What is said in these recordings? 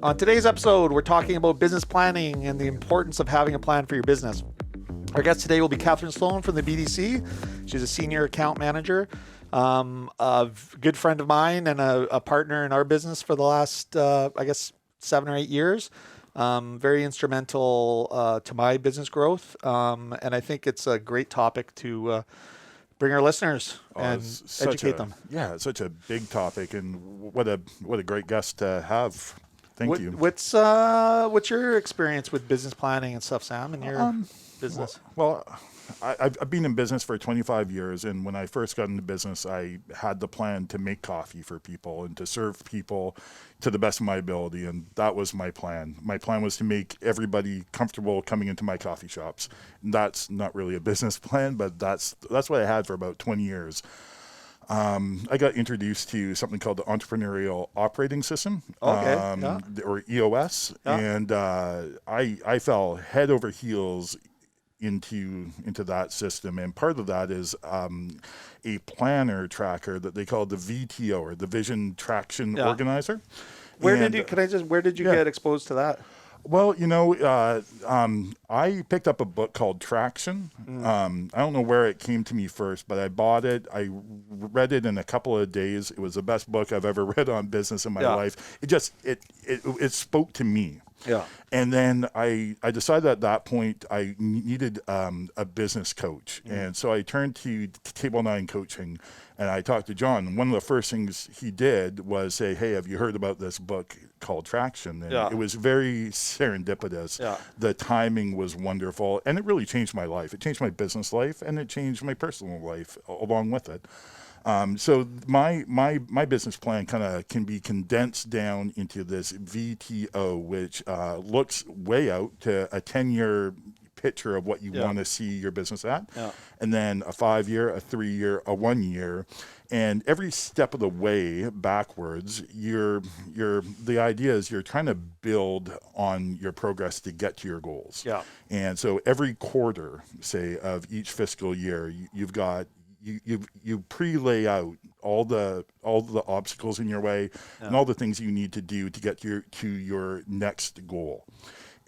On today's episode, we're talking about business planning and the importance of having a plan for your business. Our guest today will be Catherine Sloan from the BDC. She's a senior account manager, a good friend of mine and a partner in our business for the last, 7 or 8 years. Very instrumental to my business growth. And I think it's a great topic to bring our listeners and educate them. Yeah, it's such a big topic, and what a great guest to have. Thank you. What's your experience with business planning and stuff, Sam, in your business? Well, I've been in business for 25 years, and when I first got into business, I had the plan to make coffee for people and to serve people to the best of my ability, and that was my plan. My plan was to make everybody comfortable coming into my coffee shops. And that's not really a business plan, but that's what I had for about 20 years. I got introduced to something called the Entrepreneurial Operating System, or EOS, and I fell head over heels into that system, and part of that is a planner tracker that they call the VTO, or the Vision Traction Organizer. Where did you get exposed to that? Well, I picked up a book called Traction. I don't know where it came to me first, but I bought it. I read it in a couple of days. It was the best book I've ever read on business in my life. It spoke to me. Yeah. And then I decided at that point I needed a business coach. And so I turned to Table 9 Coaching, and I talked to John. And one of the first things he did was say, "Hey, have you heard about this book called Traction?" And it was very serendipitous. Yeah. The timing was wonderful, and it really changed my life. It changed my business life, and it changed my personal life along with it. So my business plan kind of can be condensed down into this VTO, which looks way out to a 10-year picture of what you want to see your business at, and then a 5-year, a 3-year, a 1-year, and every step of the way backwards, the idea is you're trying to build on your progress to get to your goals. Yeah. And so every quarter, say, of each fiscal year, you've got you pre-lay out all the obstacles in your way and all the things you need to do to get to your next goal.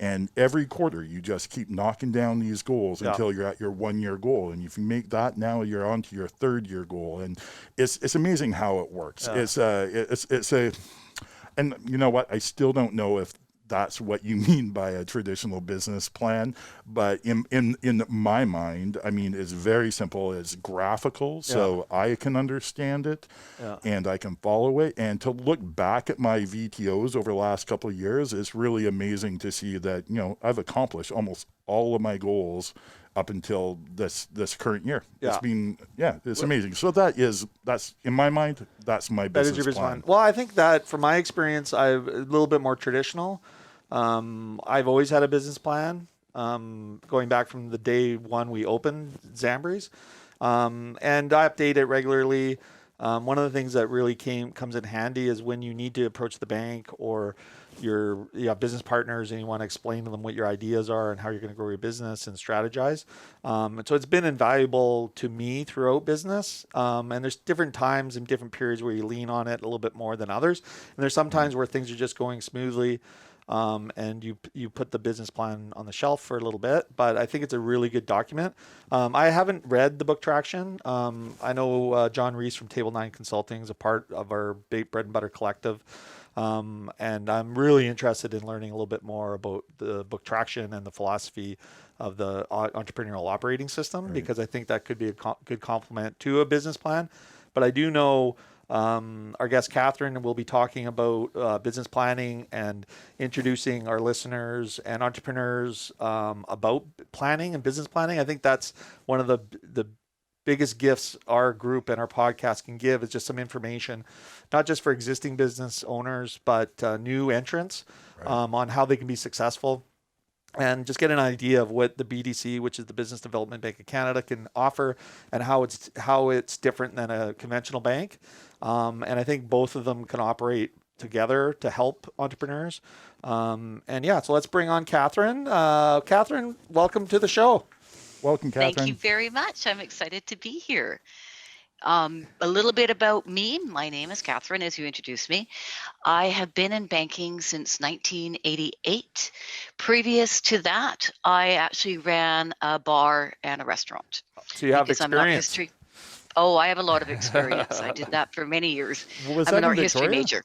And every quarter, you just keep knocking down these goals until you're at your 1-year goal. And if you make that, now you're on to your 3rd-year goal. And it's amazing how it works. Yeah. And you know what? I still don't know if that's what you mean by a traditional business plan, but in my mind, I mean, it's very simple. It's graphical, so I can understand it, and I can follow it. And to look back at my VTOs over the last couple of years, it's really amazing to see that I've accomplished almost all of my goals up until this current year. It's been it's amazing. So that's in my mind, that's my business plan. That is your business plan. Well, I think that from my experience, I'm a little bit more traditional. I've always had a business plan, going back from the day one we opened Zambri's, and I update it regularly. One of the things that really comes in handy is when you need to approach the bank or your business partners and you want to explain to them what your ideas are and how you're going to grow your business and strategize. So it's been invaluable to me throughout business. And there's different times and different periods where you lean on it a little bit more than others. And there's some times where things are just going smoothly. And you put the business plan on the shelf for a little bit, but I think it's a really good document. I haven't read the book Traction. I know John Reese from Table 9 Consulting is a part of our Bread and Butter Collective, and I'm really interested in learning a little bit more about the book Traction and the philosophy of the entrepreneurial operating system, because I think that could be a good complement to a business plan. But I do know our guest Catherine will be talking about business planning and introducing our listeners and entrepreneurs about planning and business planning. I think that's one of the biggest gifts our group and our podcast can give, is just some information, not just for existing business owners, but new entrants on how they can be successful. And just get an idea of what the BDC, which is the Business Development Bank of Canada, can offer, and how it's different than a conventional bank. And I think both of them can operate together to help entrepreneurs. So let's bring on Catherine. Catherine, welcome to the show. Welcome, Catherine. Thank you very much. I'm excited to be here. A little bit about me. My name is Catherine, as you introduced me. I have been in banking since 1988. Previous to that, I actually ran a bar and a restaurant So you have because I'm an art experience. history. Oh, I have a lot of experience. I did that for many years. Was I'm that an in art history Victoria? major.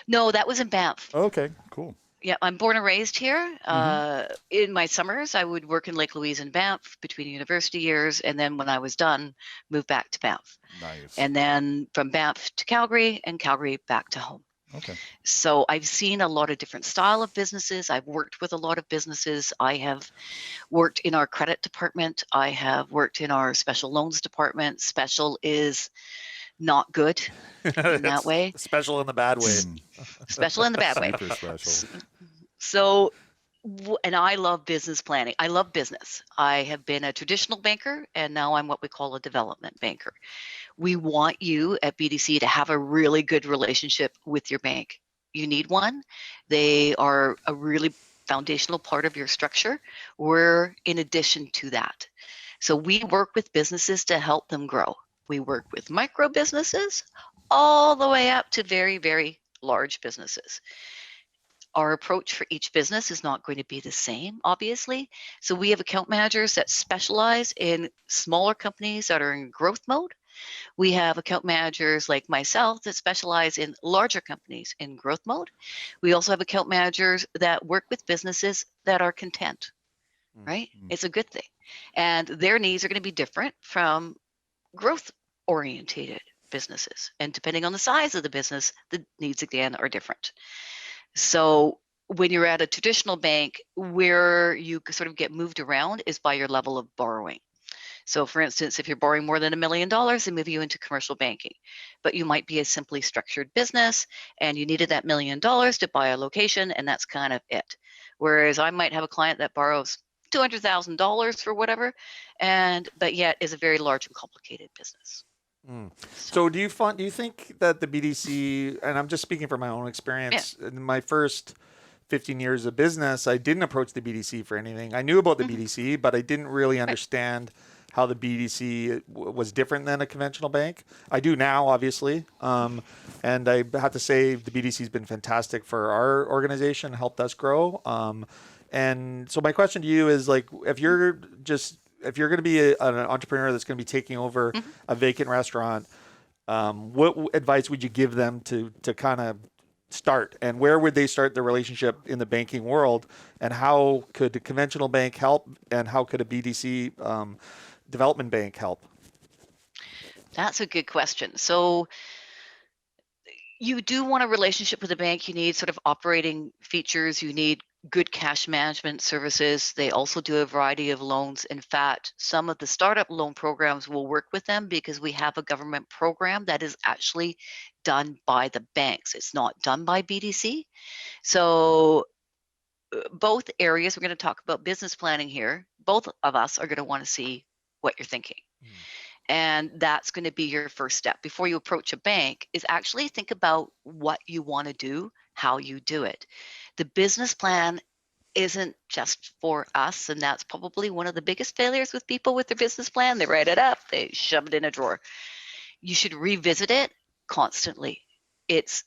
No, that was in Banff. Okay, cool. Yeah, I'm born and raised here. Mm-hmm. In my summers, I would work in Lake Louise and Banff between university years, and then when I was done, moved back to Banff. Nice. And then from Banff to Calgary, and Calgary back to home. Okay. So I've seen a lot of different style of businesses. I've worked with a lot of businesses. I have worked in our credit department. I have worked in our special loans department. Special is not good in that It's way. special in the bad way. Mm, Special in the bad way. super special. So, and I love business planning. I love business. I have been a traditional banker, and now I'm what we call a development banker. We want you at BDC to have a really good relationship with your bank. You need one. They are a really foundational part of your structure. We're in addition to that. So we work with businesses to help them grow. We work with micro businesses all the way up to very, very large businesses. Our approach for each business is not going to be the same, obviously. So we have account managers that specialize in smaller companies that are in growth mode. We have account managers like myself that specialize in larger companies in growth mode. We also have account managers that work with businesses that are content, right? It's a good thing. And their needs are going to be different from growth orientated businesses. And depending on the size of the business, the needs again are different. So when you're at a traditional bank, where you sort of get moved around is by your level of borrowing. So for instance, if you're borrowing more than $1 million, they move you into commercial banking. But you might be a simply structured business and you needed that $1 million to buy a location, and that's kind of it. Whereas I might have a client that borrows $200,000 for whatever, but yet is a very large and complicated business. So do you think that the BDC, and I'm just speaking from my own experience, in my first 15 years of business, I didn't approach the BDC for anything. I knew about the BDC, but I didn't really understand how the BDC was different than a conventional bank. I do now, obviously. And I have to say the BDC has been fantastic for our organization, helped us grow. And so my question to you is, like, if you're going to be an entrepreneur that's going to be taking over a vacant restaurant, what advice would you give them to kind of start, and where would they start the relationship in the banking world, and how could a conventional bank help, and how could a BDC development bank help? That's a good question. So you do want a relationship with a bank. You need sort of operating features. You need good cash management services. They also do a variety of loans. In fact, some of the startup loan programs will work with them because we have a government program that is actually done by the banks. It's not done by BDC. So both areas, we're going to talk about business planning here. Both of us are going to want to see what you're thinking. And that's going to be your first step before you approach a bank, is actually think about what you want to do, how you do it. The business plan isn't just for us, and that's probably one of the biggest failures with people with their business plan. They write it up, they shove it in a drawer. You should revisit it constantly. It's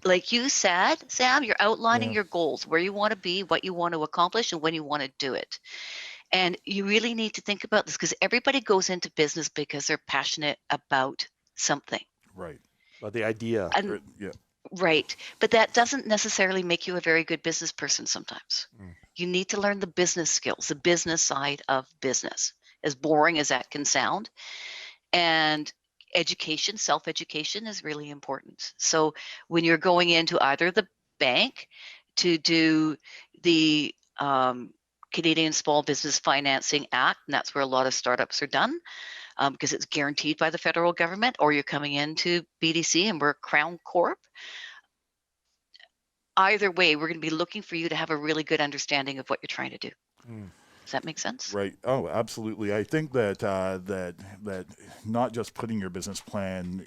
like you said, Sam, you're outlining your goals, where you want to be, what you want to accomplish, and when you want to do it. And you really need to think about this, because everybody goes into business because they're passionate about something. Right. About the idea. And, right. But that doesn't necessarily make you a very good business person sometimes. You need to learn the business skills, the business side of business, as boring as that can sound. And education, self-education is really important. So when you're going into either the bank to do the Canadian Small Business Financing Act, and that's where a lot of startups are done, because it's guaranteed by the federal government, or you're coming into BDC and we're Crown Corp. Either way, we're going to be looking for you to have a really good understanding of what you're trying to do. Does that make sense? Right. Oh, absolutely. I think that that not just putting your business plan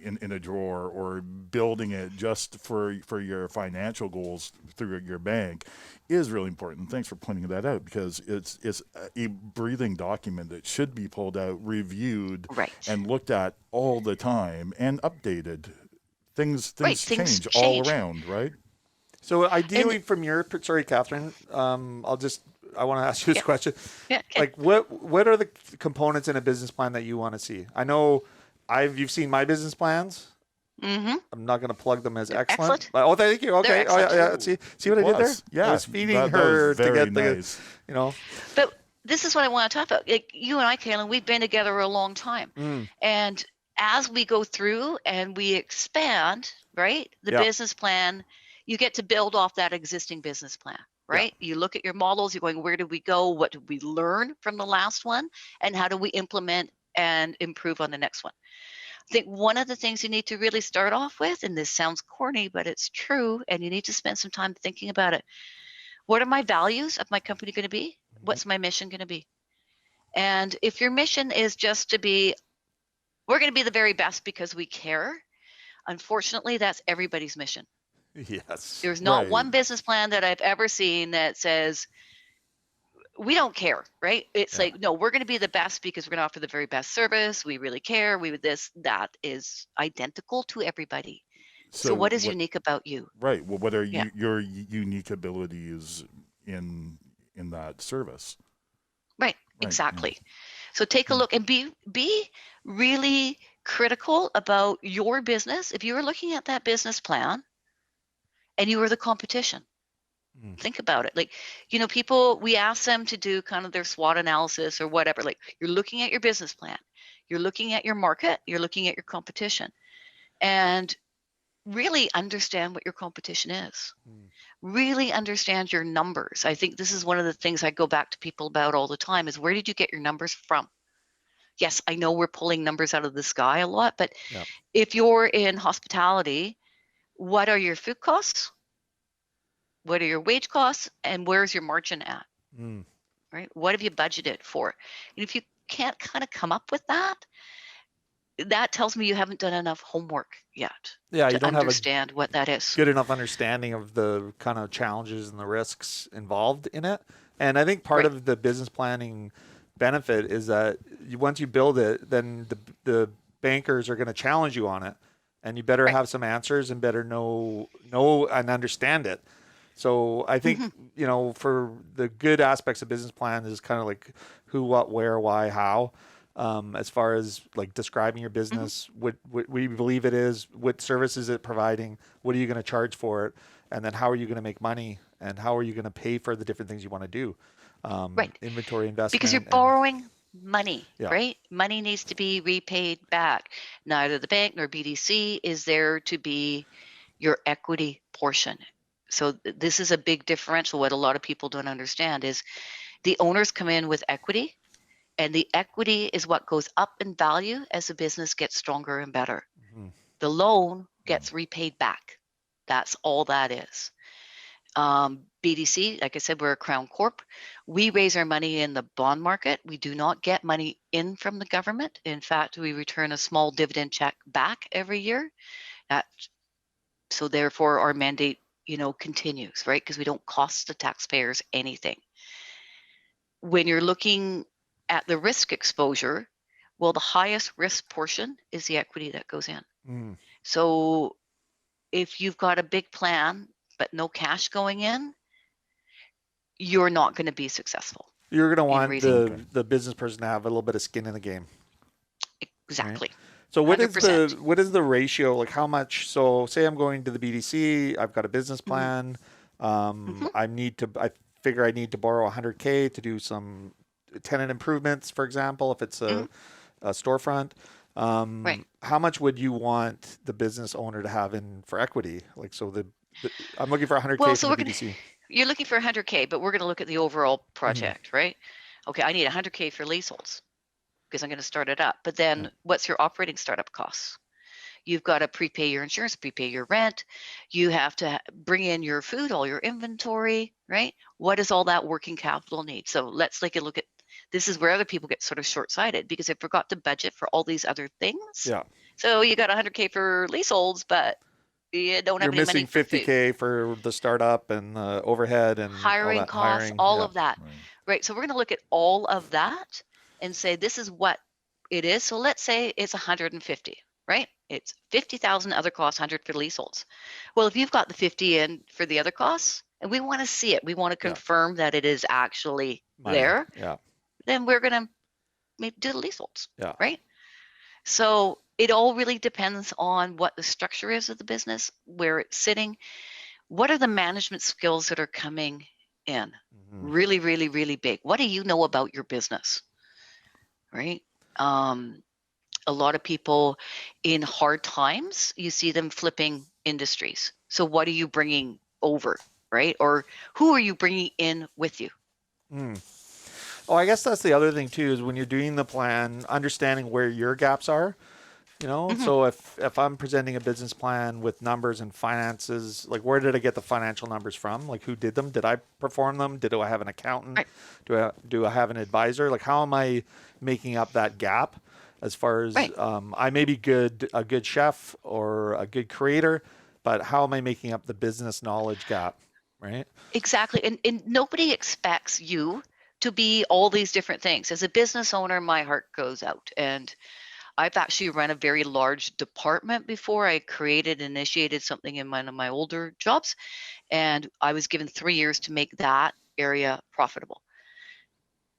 in a drawer or building it just for your financial goals through your bank is really important. Thanks for pointing that out because it's a breathing document that should be pulled out, reviewed, Right. and looked at all the time and updated. Right. Things Things change all change. around, right? So And ideally, from your sorry, Catherine, I want to ask you this yeah, question. yeah, okay. Like, what are the components in a business plan that you want to see? I know you've seen my business plans. Mm-hmm. I'm not going to plug them as They're excellent. excellent. But, oh, thank you. They're Okay. Oh, yeah, excellent. yeah. Oh, See A what I did there? plus. I Yeah, was feeding that was her to very get the, nice. you know. But this is what I want to talk about. Like you and I, Calen, we've been together a long time. Mm, And as we go through and we expand, right, the yeah. business plan, you get to build off that existing business plan, Yeah. right? You look at your models, you're going, where did we go? What did we learn from the last one? And how do we implement and improve on the next one? I think one of the things you need to really start off with, and this sounds corny, but it's true, and you need to spend some time thinking about it. What are my values of my company going to be? Mhm. What's my mission going to be? And if your mission is just to be, we're going to be the very best because we care, unfortunately, that's everybody's mission. Yes. There's not Right. one business plan that I've ever seen that says, we don't care, right? It's Yeah. like, no, we're going to be the best because we're going to offer the very best service. We really care. We would this, that is identical to everybody. So So what is what? unique about you? Right. Well, what are Yeah, your unique abilities in that service? right, Right. Yeah. exactly. So take a Mm. look and be really critical about your business. If you were looking at that business plan and you were the competition, Mm. think about it. Like, people, we ask them to do kind of their SWOT analysis or whatever. Like, you're looking at your business plan, you're looking at your market, you're looking at your competition, and really understand what your competition is. Mm. Really understand your numbers. I think this is one of the things I go back to people about all the time is where did you get your numbers from? Yes, I know we're pulling numbers out of the sky a lot, but Yeah. if you're in hospitality, what are your food costs? What are your wage costs? And where's your margin at? Mm. Right? What have you budgeted for? And if you can't kind of come up with that, that tells me you haven't done enough homework yet Yeah. You to don't have a understand what that is. good enough understanding of the kind of challenges and the risks involved in it. And I think part Right. of the business planning benefit is that once you build it, then the bankers are going to challenge you on it, and you better Right. have some answers and better know and understand it. So I think Hmm. for the good aspects of business plan is kind of like who, what, where, why, how. As far as like describing your Hmm. business, what we believe it is, what services it providing, what are you going to charge for it, and then how are you going to make money, and how are you going to pay for the different things you want to do, Right. inventory Because you're investment, and borrowing money, yeah, right? Money needs to be repaid back. Neither the bank nor BDC is there to be your equity portion. So this is a big differential. What a lot of people don't understand is the owners come in with equity, and the equity is what goes up in value as the business gets stronger and better. mhm, The loan gets repaid back. That's all that is. BDC, like I said, we're a Crown Corp. We raise our money in the bond market. We do not get money in from the government. In fact, we return a small dividend check back every year. That, so therefore, our mandate, continues, right? Because we don't cost the taxpayers anything. When you're looking at the risk exposure, well, the highest risk portion is the equity that goes in. mm. So if you've got a big plan but no cash going in, you're not going to be successful You're going to in want raising. Okay. the business person to have a little bit of skin in the game, right? Exactly. So 100%. what is the ratio? Like how much? So say I'm going to the BDC, I've got a business Mhm. plan. Mhm. I figure I need to borrow 100K to do some tenant improvements, for example, if it's Mhm. a storefront. Right. How much would you want the business owner to have in for equity? Like, so I'm looking for 100K Well, from so the BDC. you're looking for 100K, but we're going to look at the overall Hmm. project, right? Okay, I need 100K for leaseholds because I'm going to start it up. But Yeah. then what's your operating startup costs? You've got to prepay your insurance, prepay your rent. You have to bring in your food, all your inventory, right? What does all that working capital need? So let's take a look at, this is where other people get sort of short-sighted because they forgot to budget for all these other things. Yeah. So you got 100K for leaseholds, but you don't have You're any money missing for food. 50K for the startup and overhead and all Hiring that costs, hiring. all Yeah. of that, Right. right? So we're going to look at all of that and say this is what it is. So let's say it's 150, right? It's 50,000 other costs, 100 for leaseholds. Well, if you've got the 50 in for the other costs, and we want to see it, we want to Yeah. confirm that it is actually Money. there, Yeah. then we're going to maybe do the leaseholds, Yeah. right? So it all really depends on what the structure is of the business, where it's sitting. What are the management skills that are coming in? Really, really, really big. What do you know about your business, right? A lot of people in hard times, you see them flipping industries. So what are you bringing over, right? Or who are you bringing in with you? Oh, I guess that's the other thing too, is when you're doing the plan, understanding where your gaps are. So if I'm presenting a business plan with numbers and finances, like where did I get the financial numbers from? Like who did them? Did I perform them? Do I have an accountant? Right. Do I have an advisor? Like how am I making up that gap? As far as Right. I may be a good chef or a good creator, but how am I making up the business knowledge gap? Right. Exactly. And nobody expects you to be all these different things. As a business owner, my heart goes out. And I've actually run a very large department before. I initiated something in one of my older jobs, and I was given 3 years to make that area profitable.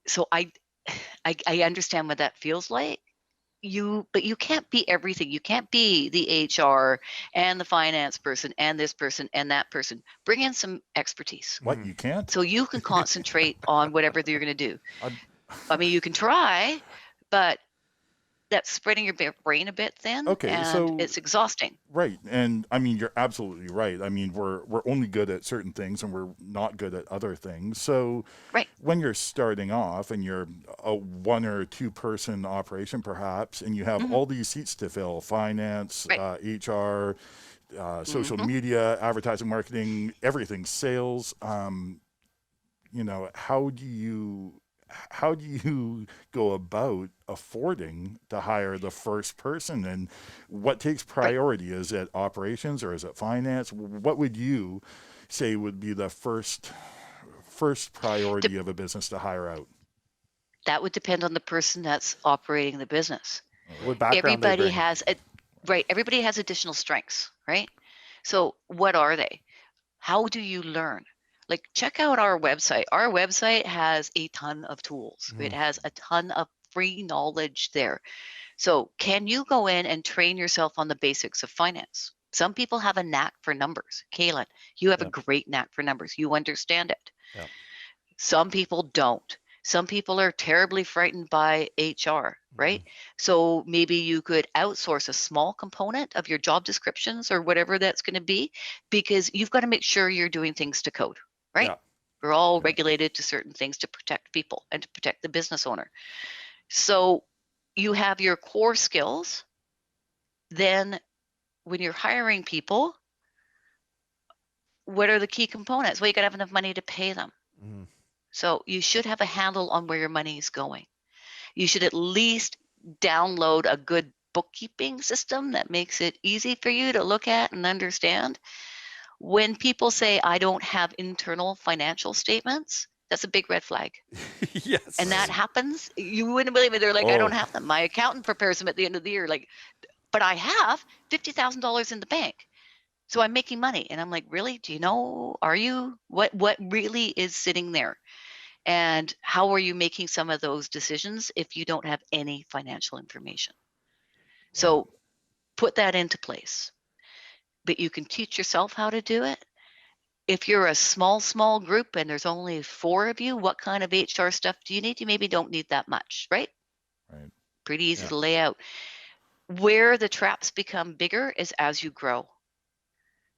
So I understand what that feels like. But you can't be everything. You can't be the HR and the finance person and this person and that person. Bring in some expertise. What, you can't? So you can concentrate on whatever you're going to do. I'm- I mean, you can try, but that's spreading your brain a bit thin, Okay, and so it's exhausting. right, and I mean you're absolutely right. I mean we're only good at certain things and we're not good at other things. So Right. when you're starting off and you're a 1 or 2 person operation perhaps, and you have all these seats to fill, finance, Right. HR, social media, advertising, marketing, everything, sales. How do you go about affording to hire the first person, and what takes priority? Is it operations or is it finance? What would you say would be the first priority of a business to hire out? That would depend on the person that's operating the business. What background they Everybody bring. has everybody has additional strengths, right? So what are they? How do you learn? Like, check out our website. Our website has a ton of tools. It has a ton of free knowledge there. So can you go in and train yourself on the basics of finance? Some people have a knack for numbers. Calen, you have a great knack for numbers. You understand it. Yeah. Some people don't. Some people are terribly frightened by HR, right? So maybe you could outsource a small component of your job descriptions or whatever that's going to be, because you've got to make sure you're doing things to code, right? Yeah. We're all regulated to certain things to protect people and to protect the business owner. So you have your core skills. Then when you're hiring people, what are the key components? Well, you got to have enough money to pay them. So you should have a handle on where your money is going. You should at least download a good bookkeeping system that makes it easy for you to look at and understand. When people say, I don't have internal financial statements, that's a big red flag. Yes. And that happens. You wouldn't believe it. They're like, I don't have them. My accountant prepares them at the end of the year. Like, but I have $50,000 in the bank. So I'm making money. And I'm like, really? Do you know, are you? What really is sitting there? And how are you making some of those decisions if you don't have any financial information? So put that into place. But you can teach yourself how to do it. If you're a small group and there's only 4 of you, what kind of HR stuff do you need? You maybe don't need that much, right? Right. Pretty easy to lay out. Where the traps become bigger is as you grow.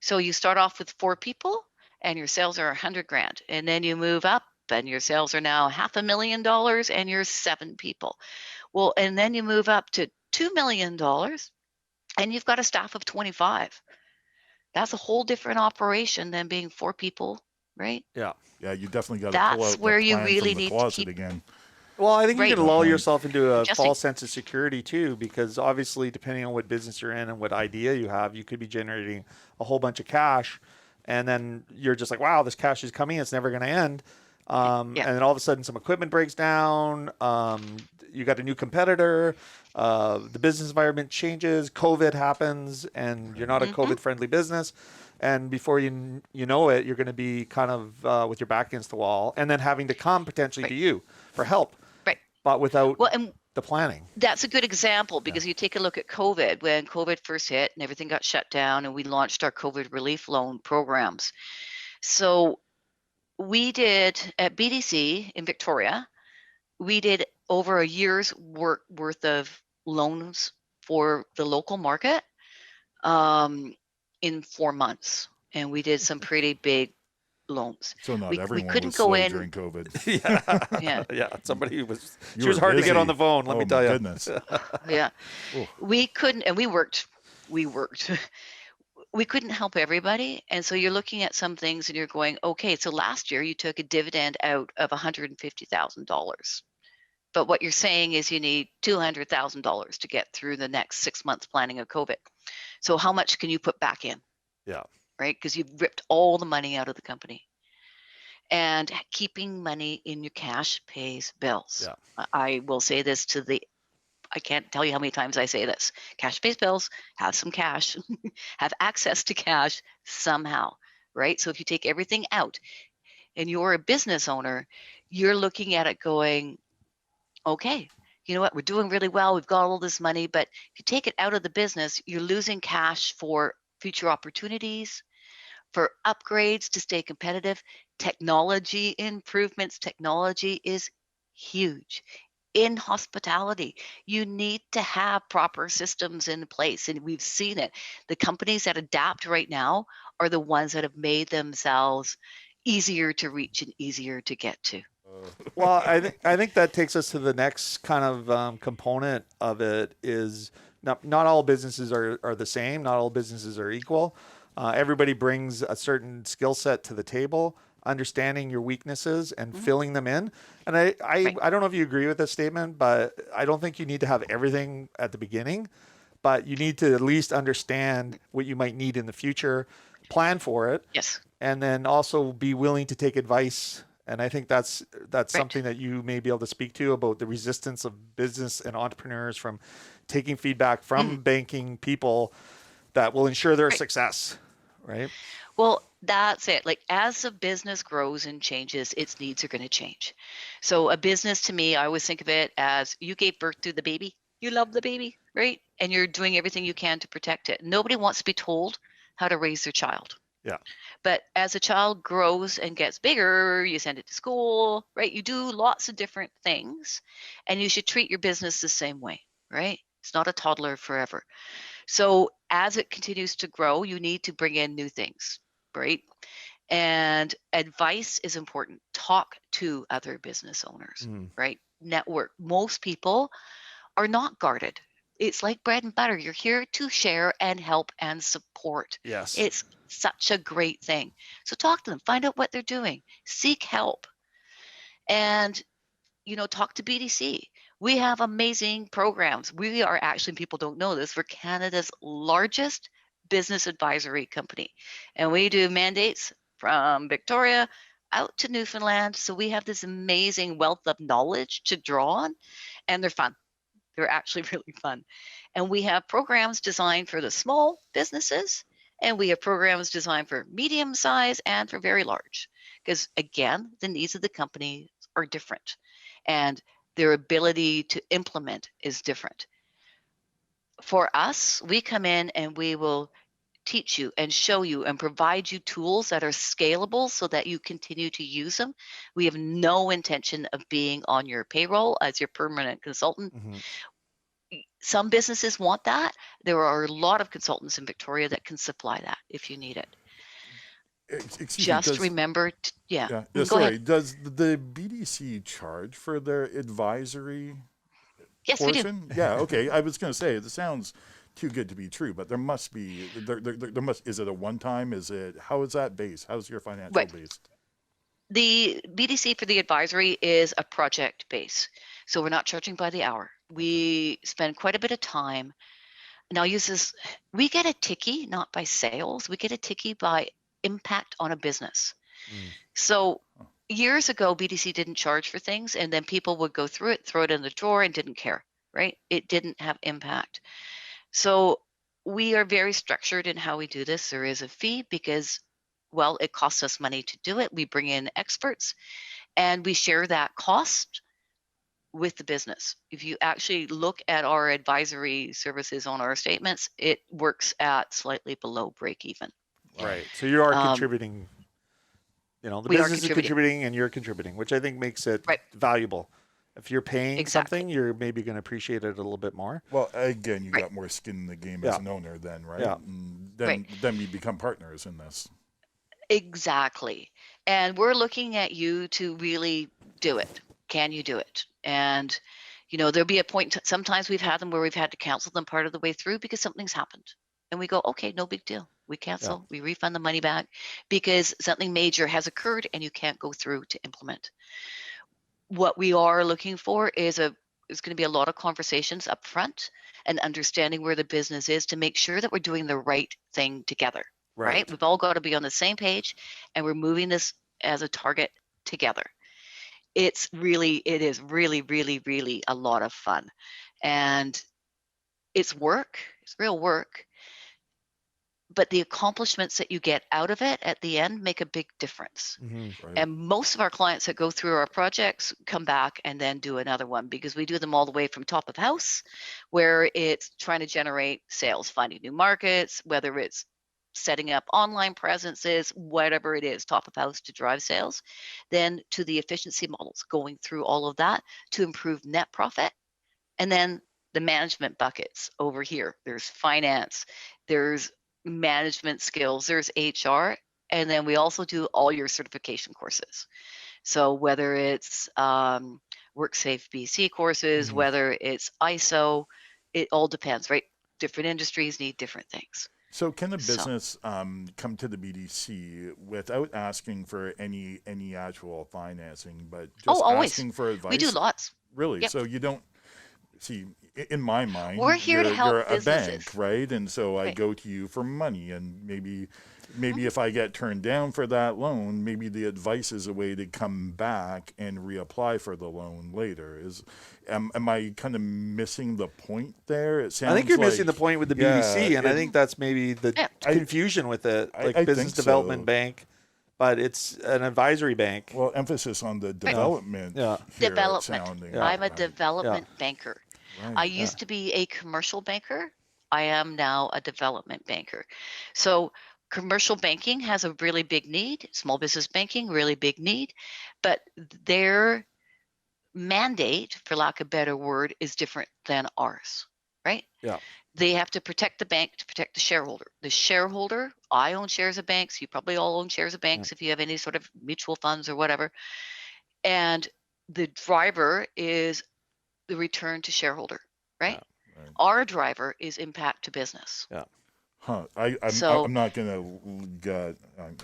So you start off with 4 people and your sales are 100 grand, and then you move up and your sales are now $500,000 and you're 7 people. Well, and then you move up to $2 million and you've got a staff of 25. That's a whole different operation than being 4 people, right? Yeah. Yeah, you definitely got to pull That's out the where you plan from really the need to closet keep again. Well, I think you right can At that lull point. yourself into a adjusting. false sense of security too, because obviously, depending on what business you're in and what idea you have, you could be generating a whole bunch of cash, and then you're just like, "Wow, this cash is coming; it's never going to end." Yeah. And then all of a sudden, some equipment breaks down. You got a new competitor. The business environment changes. COVID happens, and you're not a Mm-hmm. COVID-friendly business. And before you know it, you're going to be kind of with your back against the wall, and then having to come potentially to Right. you for help, Right. but without Well, and the planning. that's a good example Yeah. because you take a look at COVID, when COVID first hit and everything got shut down, and we launched our COVID relief loan programs. So we did at BDC in Victoria, we did over a year's worth of loans for the local market in 4 months, and we did some pretty big loans. So not We everyone was couldn't go slow in. during COVID. Yeah, Yeah, yeah. Somebody was. You She was were hard to get on busy. the phone. Let Oh me my tell you. goodness. yeah. Oh, We couldn't, and we worked. We worked. We couldn't help everybody, and so you're looking at some things, and you're going, okay. So last year you took a dividend out of $150,000. But what you're saying is you need $200,000 to get through the next 6 months planning of COVID. So how much can you put back in, Yeah, right? Because you've ripped all the money out of the company. And keeping money in your cash pays bills. yeah, I will say this I can't tell you how many times I say this. Cash pays bills, have some cash, have access to cash somehow, right? So if you take everything out and you're a business owner, you're looking at it going, okay, you know what, we're doing really well, we've got all this money, but if you take it out of the business, you're losing cash for future opportunities, for upgrades to stay competitive, technology improvements. Technology is huge. In hospitality, you need to have proper systems in place, and we've seen it. The companies that adapt right now are the ones that have made themselves easier to reach and easier to get to. Well, I think that takes us to the next kind of component of it is not all businesses are the same. Not all businesses are equal. Everybody brings a certain skill set to the table, understanding your weaknesses and Mhm. filling them in. And I, I, Right. I don't know if you agree with this statement, but I don't think you need to have everything at the beginning, but you need to at least understand what you might need in the future, plan for it, Yes. and then also be willing to take advice. And I think that's Right. something that you may be able to speak to about the resistance of business and entrepreneurs from taking feedback Mm. from banking people that will ensure their Right. success, right? Well, that's it. Like as a business grows and changes, its needs are going to change. So a business to me, I always think of it as you gave birth to the baby. You love the baby, right? And you're doing everything you can to protect it. Nobody wants to be told how to raise their child. Yeah. But as a child grows and gets bigger, you send it to school, right? You do lots of different things, and you should treat your business the same way, right? It's not a toddler forever. So as it continues to grow, you need to bring in new things, right? And advice is important. Talk to other business owners, Mm. right? Network. Most people are not guarded. It's like bread and butter. You're here to share and help and support. Yes. It's such a great thing. So talk to them, find out what they're doing, seek help, and talk to BDC. We have amazing programs. We are actually, people don't know this, we're Canada's largest business advisory company. And we do mandates from Victoria out to Newfoundland. So we have this amazing wealth of knowledge to draw on, and they're fun. They're actually really fun. And we have programs designed for the small businesses, and we have programs designed for medium size and for very large. Because again, the needs of the company are different, and their ability to implement is different. For us, we come in and we will teach you and show you and provide you tools that are scalable so that you continue to use them. We have no intention of being on your payroll as your permanent consultant. Mm-hmm. Some businesses want that. There are a lot of consultants in Victoria that can supply that if you need it. excuse me. Just remember, yeah. Yeah. Go ahead. Sorry. Does the BDC charge for their advisory Yes, we do. portion? Yeah. Okay. I was going to say it sounds too good to be true, but there must be there must, is it a one time? Is it, how is that based? How's your financial Right. based? The BDC for the advisory is a project base. So we're not charging by the hour. We spend quite a bit of time. And I'll use this. We get a ticky not by sales. We get a ticky by impact on a business. Mm. So years ago, BDC didn't charge for things, and then people would go through it, throw it in the drawer, and didn't care, right? It didn't have impact. So we are very structured in how we do this. There is a fee because, well, it costs us money to do it. We bring in experts and we share that cost with the business. If you actually look at our advisory services on our statements, it works at slightly below break even. Right. So you are Um, contributing. You know, the we are business is contributing and you're contributing, which I think makes it Right. valuable. If you're paying Exactly. something, you're maybe going to appreciate it a little bit more. Well, again, you Right. got more skin in the game Yeah. as an owner then, right? Yeah. And Right. then we become partners in this. Exactly. And we're looking at you to really do it. Can you do it? And, you know, there'll be a point, sometimes we've had them where we've had to cancel them part of the way through because something's happened. And we go, okay, no big deal. We cancel, we refund the money back because something major has occurred and you can't go through to implement. What we are looking for is going to be a lot of conversations up front and understanding where the business is to make sure that we're doing the right thing together. Right? We've all got to be on the same page and we're moving this as a target together. It is really, really a lot of fun. And it's work, it's real work, but the accomplishments that you get out of it at the end make a big difference. Mm-hmm. Right. And most of our clients that go through our projects come back and then do another one because we do them all the way from top of house, where it's trying to generate sales, finding new markets, whether it's setting up online presences, whatever it is, top of house to drive sales, then to the efficiency models, going through all of that to improve net profit. And then the management buckets over here. There's finance, there's management skills, there's HR, and then we also do all your certification courses. So whether it's WorkSafe BC courses, Mhm. whether it's ISO, it all depends, right? Different industries need different things. So can a So- business come to the BDC without asking for any actual financing, but just always. asking for advice? We do lots. Really? Yep. So you don't see, in my mind, We're here to help you're a businesses. bank, right? And so I Right. go to you for money, and maybe if I get turned down for that loan, maybe the advice is a way to come back and reapply for the loan later. Am I kind of missing the point there? It sounds I think you're missing the like- point with the yeah, BDC, and I think that's maybe the Yeah. confusion with it, like I business think development so. bank, but it's an advisory bank. Well, emphasis on the development. Yeah. Here, Development. sounding I'm a right. development banker. Right. I used to be a commercial banker. I am now a development banker. So commercial banking has a really big need, small business banking, really big need, but their mandate, for lack of a better word, is different than ours, right? Yeah. They have to protect the bank to protect the shareholder. The shareholder, I own shares of banks. You probably all own shares of banks if you have any sort of mutual funds or whatever. And the driver is the return to shareholder, right? Right. Our driver is impact to business. Huh. So- I'm not gonna get.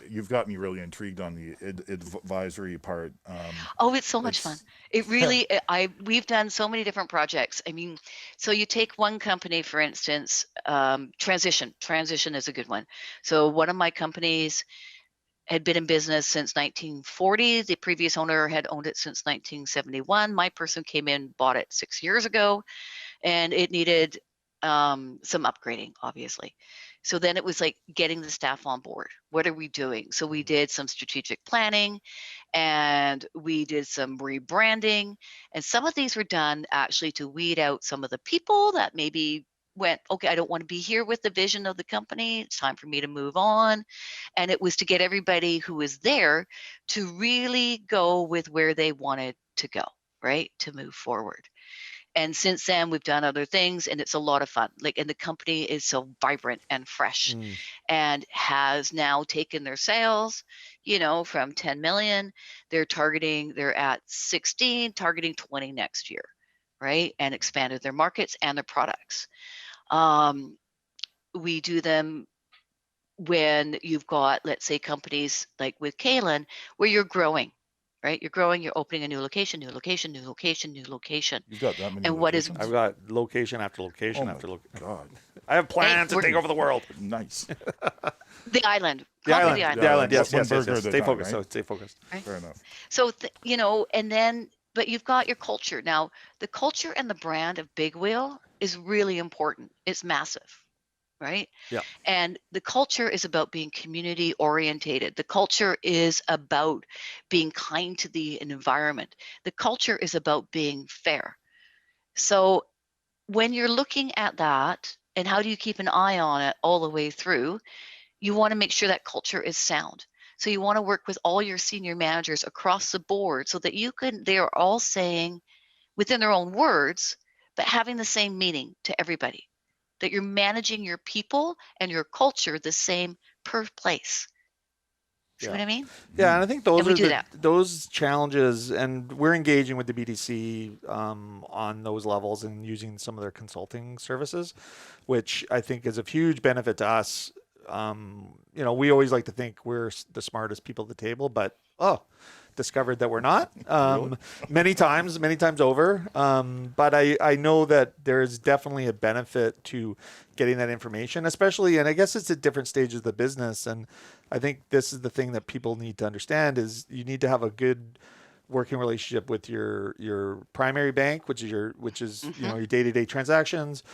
You've got me really intrigued on the advisory part. Oh, it's so much fun. it's- It really, we've done so many different projects. I mean, so you take one company, for instance, Transition. Transition is a good one. So one of my companies had been in business since 1940. The previous owner had owned it since 1971. My person came in, bought it 6 years ago, and it needed some upgrading, obviously. So then it was like getting the staff on board. What are we doing? So we did some strategic planning and we did some rebranding. And some of these were done actually to weed out some of the people that maybe went, okay, I don't want to be here with the vision of the company. It's time for me to move on. And it was to get everybody who was there to really go with where they wanted to go, right? To move forward. And since then, we've done other things, and it's a lot of fun. Like, and the company is so vibrant and fresh, and has now taken their sales, you know, from 10 million. They're at 16, targeting 20 next year, right? And expanded their markets and their products. we do them when you've got, let's say, companies like with Calen, where you're growing, right? You're growing, you're opening a new location, new location, new location, new location. You've got that many And what is locations? I've got location after Oh location my after location. God. I have plans to we're take over the world. Nice. the island, The conquer island, the island, the island. Yes, One yes, yes, burger yes. at a Stay time, focused. right? So stay focused. right? Fair enough. So, you know, and then, but you've got your culture. Now, the culture and the brand of Big Wheel is really important. It's massive, right? Yeah. And the culture is about being community orientated. The culture is about being kind to the environment. The culture is about being fair. So when you're looking at that, and how do you keep an eye on it all the way through, you want to make sure that culture is sound. So you want to work with all your senior managers across the board so that they are all saying within their own words, but having the same meaning to everybody, that you're managing your people and your culture the same per place. See Yeah. what I mean? Yeah, and I think And those we are do that. those challenges, and we're engaging with the BDC on those levels and using some of their consulting services, which I think is a huge benefit to us. You know, we always like to think we're the smartest people at the table, but discovered that we're not many times over. But I know that there's definitely a benefit to getting that information, especially, and I guess it's at different stages of the business. And I think this is the thing that people need to understand is you need to have a good working relationship with your primary bank, which is you know, your day-to-day transactions.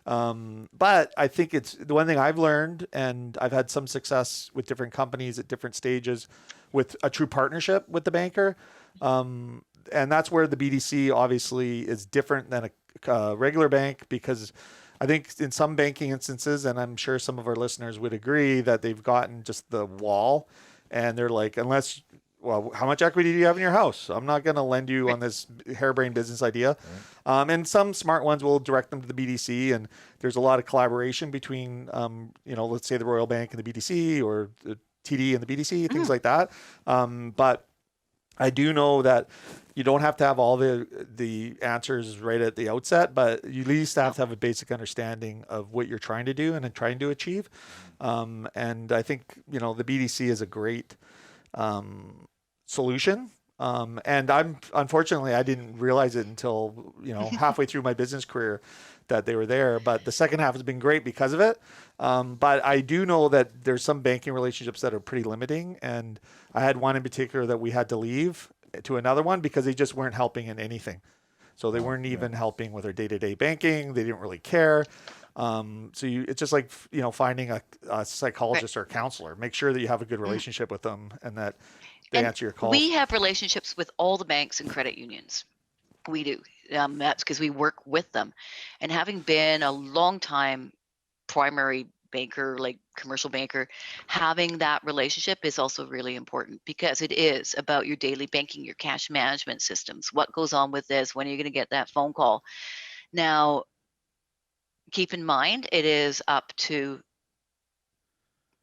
But I think it's the one thing I've learned, and I've had some success with different companies at different stages with a true partnership with the banker. And that's where the BDC obviously is different than a regular bank, because I think in some banking instances, and I'm sure some of our listeners would agree, that they've gotten just the wall and they're like, unless, well, how much equity do you have in your house? I'm not going to lend you on this harebrained business idea. And some smart ones will direct them to the BDC, and there's a lot of collaboration between, you know, let's say the Royal Bank and the BDC, or the TD and the BDC, things like that. But I do know that you don't have to have all the answers right at the outset, but you at least have to have a basic understanding of what you're trying to do and trying to achieve. And I think, you know, the BDC is a great solution. And unfortunately, I didn't realize it until, you know, halfway through my business career that they were there. But the second half has been great because of it. But I do know that there's some banking relationships that are pretty limiting. And I had one in particular that we had to leave to another one because they just weren't helping in anything. So they weren't even helping with their day-to-day banking. They didn't really care. So it's just like, you know, finding a psychologist or a counselor. Make sure that you have a good relationship with them and that they answer your calls. We have relationships with all the banks and credit unions. We do. That's because we work with them. And having been a long time primary banker, like commercial banker, having that relationship is also really important, because it is about your daily banking, your cash management systems. What goes on with this? When are you going to get that phone call? Now, keep in mind, it is up to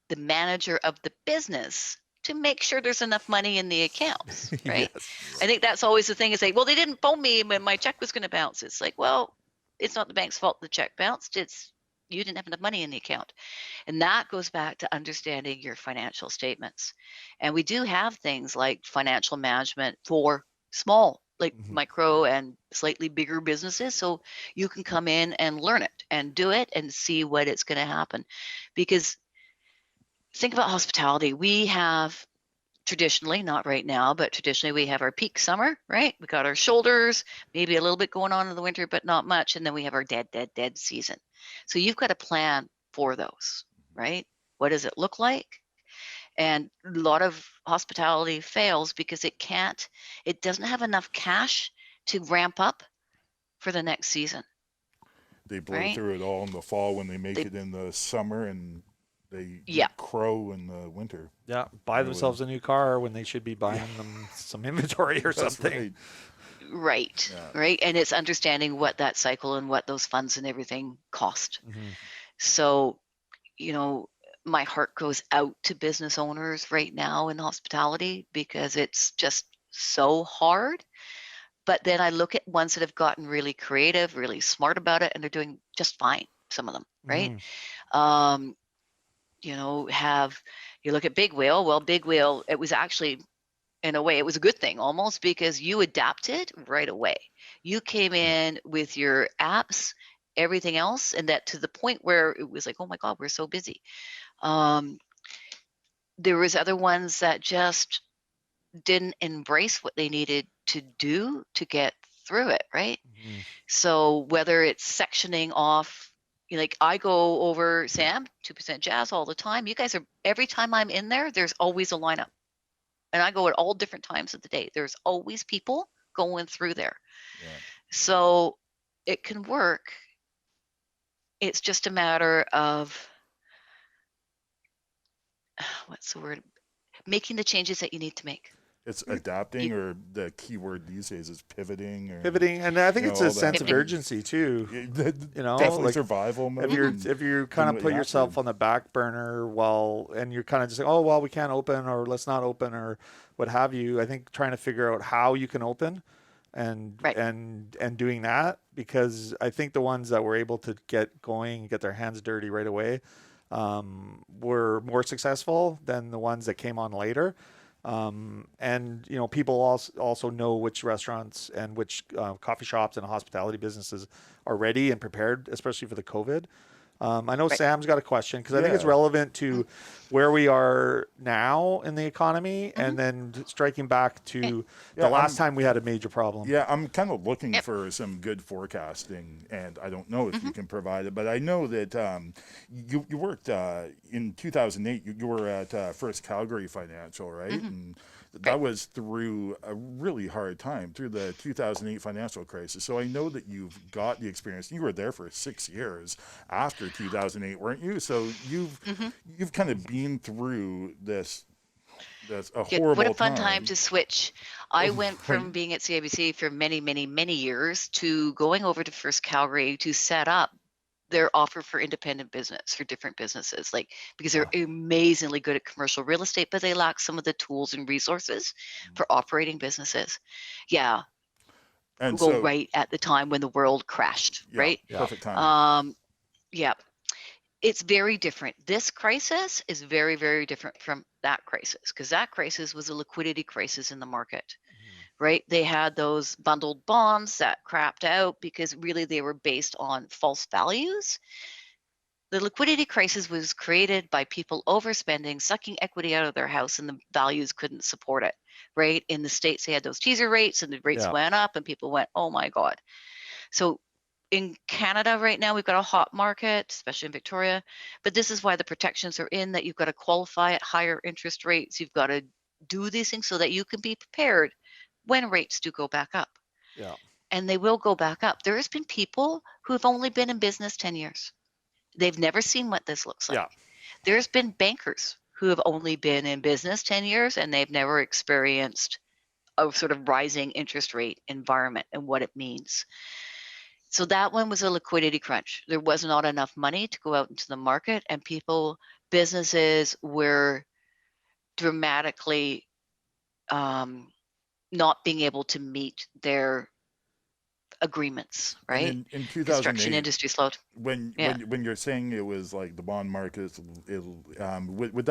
the manager of the business to make sure there's enough money in the accounts, right? Yes. I think that's always the thing, is like, well, they didn't phone me when my check was going to bounce. It's like, well, it's not the bank's fault the check bounced. It's you didn't have enough money in the account. And that goes back to understanding your financial statements. And we do have things like financial management for small, like micro and slightly bigger businesses. So you can come in and learn it and do it and see what it's going to happen. Because think about hospitality. We have traditionally, not right now, but traditionally we have our peak summer, right? We got our shoulders, maybe a little bit going on in the winter, but not much. And then we have our dead season. So you've got to plan for those, right? What does it look like? And a lot of hospitality fails because it doesn't have enough cash to ramp up for the next season. They blow Right? through it all in the fall when they make it in the summer, and they crow in the winter. Yeah, buy themselves a new car when they should be buying them some inventory or something. Right. Right. And it's understanding what that cycle and what those funds and everything cost. So, you know, my heart goes out to business owners right now in hospitality, because it's just so hard. But then I look at ones that have gotten really creative, really smart about it, and they're doing just fine. some of them, right? Mhm. You know, you look at Big Wheel. Well, Big Wheel, it was actually, in a way, it was a good thing almost, because you adapted right away. You came in with your apps, everything else, and that to the point where it was like, oh my God, we're so busy. Um, there was other ones that just didn't embrace what they needed to do to get through it, right? Mhm. So whether it's sectioning off, like I go over Sam 2% Jazz all the time. You guys are, every time I'm in there, there's always a lineup, and I go at all different times of the day. There's always people going through there. Yeah. So it can work. It's just a matter of what's the word? Making the changes that you need to make. It's You, adapting, or the key word these days is pivoting, or Pivoting, and I think it's a all that sense of pivoting. things. urgency too. You know, Definitely like survival if mode. you're And if you kind doing of what put you have to. yourself on the back burner while, and you're kind of just like, oh well, we can't open, or let's not open, or what have you. I think trying to figure out how you can open, right. and doing that, because I think the ones that were able to get going, get their hands dirty right away, were more successful than the ones that came on later. And you know, people also know which restaurants and which coffee shops and hospitality businesses are ready and prepared, especially for the COVID. I know Right. Sam's got a question because I think it's Yeah. relevant to where we are now in the economy, Mm-hmm. and then striking back Okay. to the Yeah, last time we had a major problem. Yeah, I'm kind of looking Yep. for some good forecasting, and I don't know if Mm-hmm. you can provide it, but I know that you worked in 2008. You were at First Calgary Financial, right? Mm-hmm. And Right. that was through a really hard time, through the 2008 financial crisis. So I know that you've got the experience. You were there for 6 years after 2008, weren't you? So Mm-hmm. you've kind of been through this. That's a Yeah, what a horrible fun time time, to switch. I went right? from being at CIBC for many, many, many years to going over to First Calgary to set up their offer for independent business, for different businesses, like, because they're amazingly good at commercial real estate, but they lack some of the tools and resources for operating businesses. Yeah, And go so, right at the time when the world crashed, yeah, right? Yeah. perfect timing. Um, yeah, it's very different. This crisis is very, very different from that crisis, because that crisis was a liquidity crisis in the market, right? They had those bundled bonds that crapped out because really they were based on false values. The liquidity crisis was created by people overspending, sucking equity out of their house, and the values couldn't support it, right? In the States, they had those teaser rates, and the rates Yeah. went up, and people went, oh my God. So in Canada right now, we've got a hot market, especially in Victoria. But this is why the protections are in, that you've got to qualify at higher interest rates. You've got to do these things so that you can be prepared when rates do go back up. Yeah. And they will go back up. There has been people who have only been in business 10 years. They've never seen what this looks like. Yeah. There's been bankers who have only been in business 10 years and they've never experienced a sort of rising interest rate environment and what it means. So that one was a liquidity crunch. There was not enough money to go out into the market, and businesses were dramatically not being able to meet their agreements, And right? in Construction 2008, industry slowed. when Yeah. you're saying it was like the bond markets, would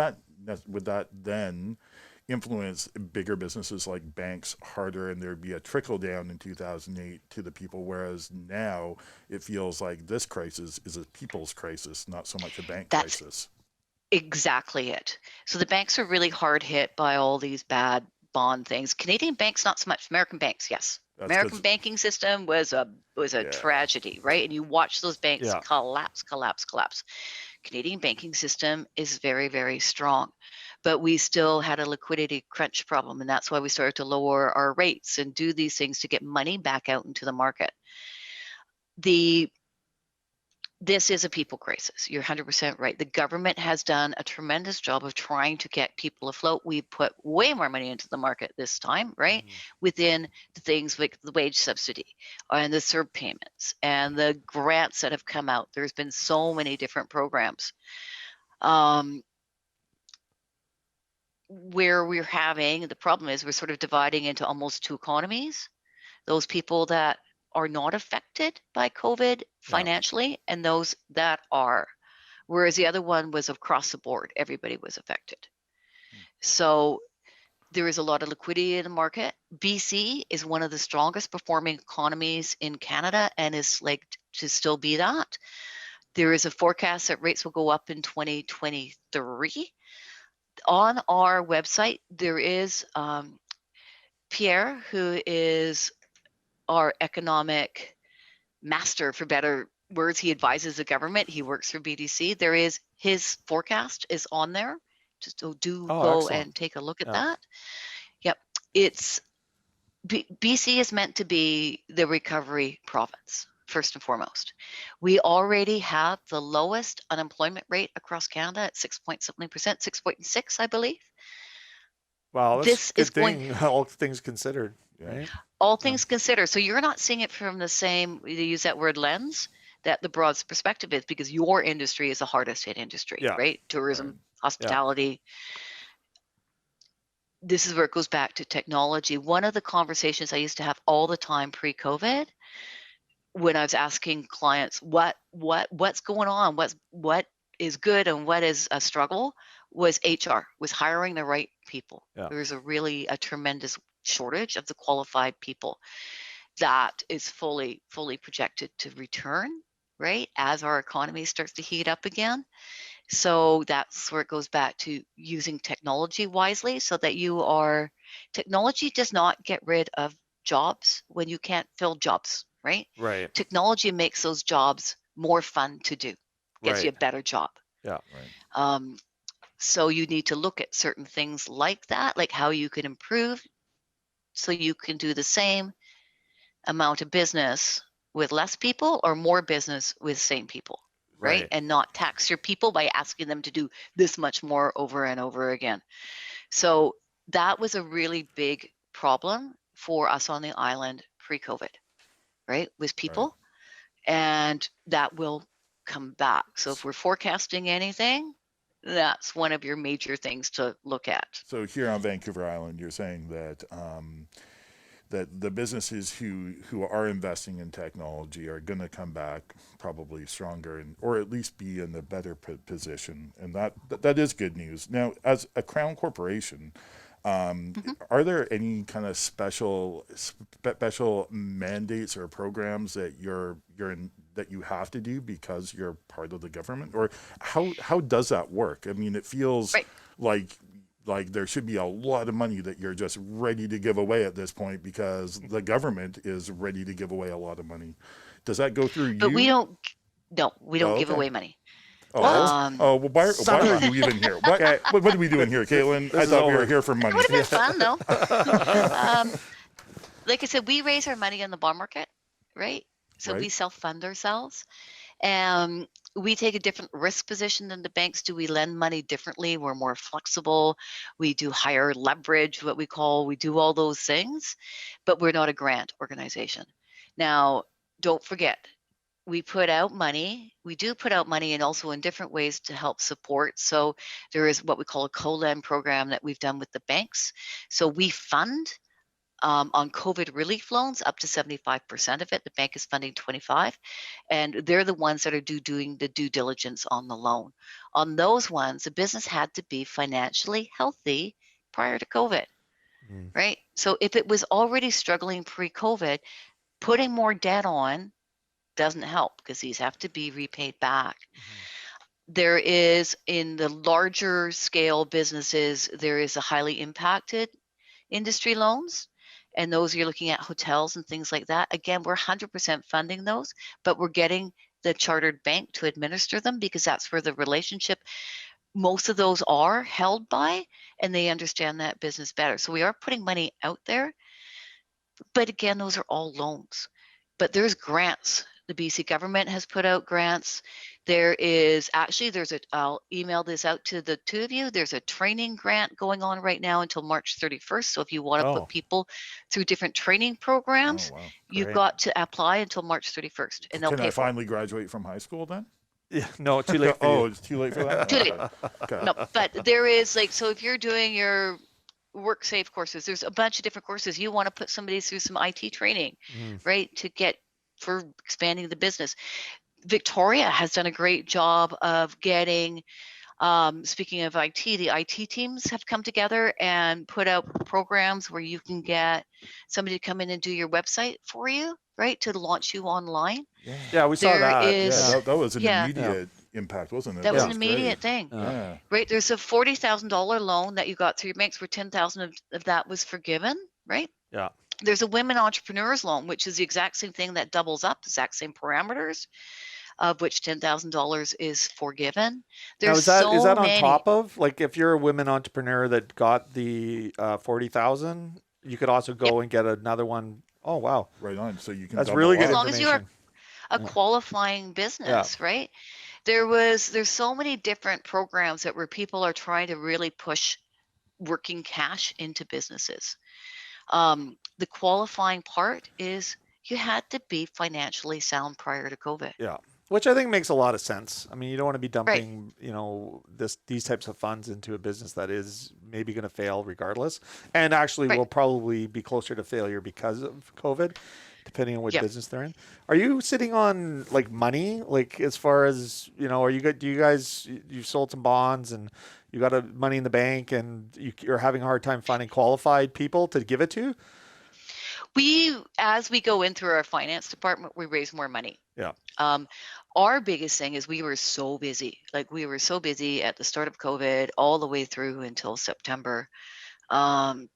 that then influence bigger businesses like banks harder, and there'd be a trickle down in 2008 to the people, whereas now it feels like this crisis is a people's crisis, not so much a bank That's crisis. exactly it. So the banks are really hard hit by all these bad bond things. Canadian banks, not so much. American banks, yes. That's American because, banking system was a yeah, tragedy, right? And you watch those banks Yeah. collapse, collapse, collapse. Canadian banking system is very, very strong, but we still had a liquidity crunch problem, and that's why we started to lower our rates and do these things to get money back out into the market. This is a people crisis. You're 100% right. The government has done a tremendous job of trying to get people afloat. We put way more money into the market this time, right? Within the things like the wage subsidy and the CERB payments and the grants that have come out. There's been so many different programs. Where we're having the problem is we're sort of dividing into almost two economies. Those people that are not affected by COVID financially, and those that are. Whereas the other one was across the board, everybody was affected. So there is a lot of liquidity in the market. BC is one of the strongest performing economies in Canada and is like to still be that. There is a forecast that rates will go up in 2023. On our website, there is Pierre, who is our economic master, for better words. He advises the government. He works for BDC. There is his forecast is on there. Just do go excellent. and take a look at that. Yep. It's BC is meant to be the recovery province, first and foremost. We already have the lowest unemployment rate across Canada at 6.something%, 6.6, I believe. Wow, that's This a good is thing, all things considered, right? all things considered. So you're not seeing it from the same, you use that word, lens, that the broad perspective is, because your industry is the hardest hit industry, right? Tourism, hospitality. This is where it goes back to technology. One of the conversations I used to have all the time pre-COVID, when I was asking clients what's going on, what is good and what is a struggle, was HR, was hiring the right people. There's a tremendous shortage of the qualified people that is fully projected to return, right, as our economy starts to heat up again. So that's where it goes back to using technology wisely, so that technology does not get rid of jobs when you can't fill jobs, right? Right. Technology makes those jobs more fun to do, gets you a better job. Yeah. Right. So you need to look at certain things like that, like how you can improve so you can do the same amount of business with less people or more business with same people, right? And not tax your people by asking them to do this much more over and over again. So that was a really big problem for us on the island pre-COVID, right? With people. And that will come back. So if we're forecasting anything, that's one of your major things to look at. So here on Vancouver Island, you're saying that that the businesses who are investing in technology are going to come back probably stronger, or at least be in a better position, and that is good news. Now, as a Crown corporation, are there any kind of special mandates or programs that you're in, that you have to do because you're part of the government, or how does that work? I mean, it feels like there should be a lot of money that you're just ready to give away at this point because the government is ready to give away a lot of money. Does that go through you? But we don't give away money. Well, why are you even here? What are we doing here, Calen? I thought we were here for money. It would have been fun, though. Like I said, we raise our money on the bond market, right? So we self-fund ourselves. And we take a different risk position than the banks do. We lend money differently. We're more flexible. We do higher leverage, what we call. We do all those things, but we're not a grant organization. Now, don't forget, we put out money. We do put out money, and also in different ways to help support. So there is what we call a Calen program that we've done with the banks. So we fund on COVID relief loans up to 75% of it. The bank is funding 25%, and they're the ones that are doing the due diligence on the loan. On those ones, the business had to be financially healthy prior to COVID, right? So if it was already struggling pre-COVID, putting more debt on doesn't help because these have to be repaid back. There is, in the larger scale businesses, there is a highly impacted industry loans. And those you're looking at hotels and things like that. Again, we're 100% funding those, but we're getting the chartered bank to administer them because that's where the relationship, most of those are held by, and they understand that business better. So we are putting money out there, but again, those are all loans. But there's grants. The BC government has put out grants. I'll email this out to the two of you. There's a training grant going on right now until March 31st. So if you want to put people through different training programs, you've got to apply until March 31st. And they'll pay. Can I finally graduate from high school then? Yeah, no, too late. Oh, it's too late for that? Too late. Okay. No, but there is so if you're doing your work safe courses. There's a bunch of different courses. You want to put somebody through some IT training, Mm. right, to get for expanding the business. Victoria has done a great job of getting, speaking of IT, the IT teams have come together and put out programs where you can get somebody to come in and do your website for you, right, to launch you online. Yeah, we saw There that. Yeah, is, that was an yeah, immediate impact, wasn't it? that That was an was immediate great. thing, Yeah. Yeah. right? There's a $40,000 loan that you got through your banks where 10,000 of that was forgiven, right? Yeah. There's a women entrepreneurs loan, which is the exact same thing that doubles up, the exact same parameters, of which $10,000 is forgiven. Now, There's is that so on many. top of, like, if you're a women entrepreneur that got the 40,000, you could also Yep. go and get another one. Oh, wow. Right on. So you can That's double really good As up. long as you are information. a Yeah. qualifying Yeah. business, right? There's so many different programs that where people are trying to really push working cash into businesses. The qualifying part is you had to be financially sound prior to COVID. Yeah. Which I think makes a lot of sense. I mean, you don't want to be Right. dumping, these types of funds into a business that is maybe going to fail regardless, and actually Right. will probably be closer to failure because of COVID, depending on what Yep. business they're in. Are you sitting on like money, like as far as are you good? Do you guys you've sold some bonds and you got money in the bank, and you're having a hard time finding qualified people to give it to? As we go in through our finance department, we raise more money. Yeah. Our biggest thing is we were so busy. Like we were so busy at the start of COVID all the way through until September. Um,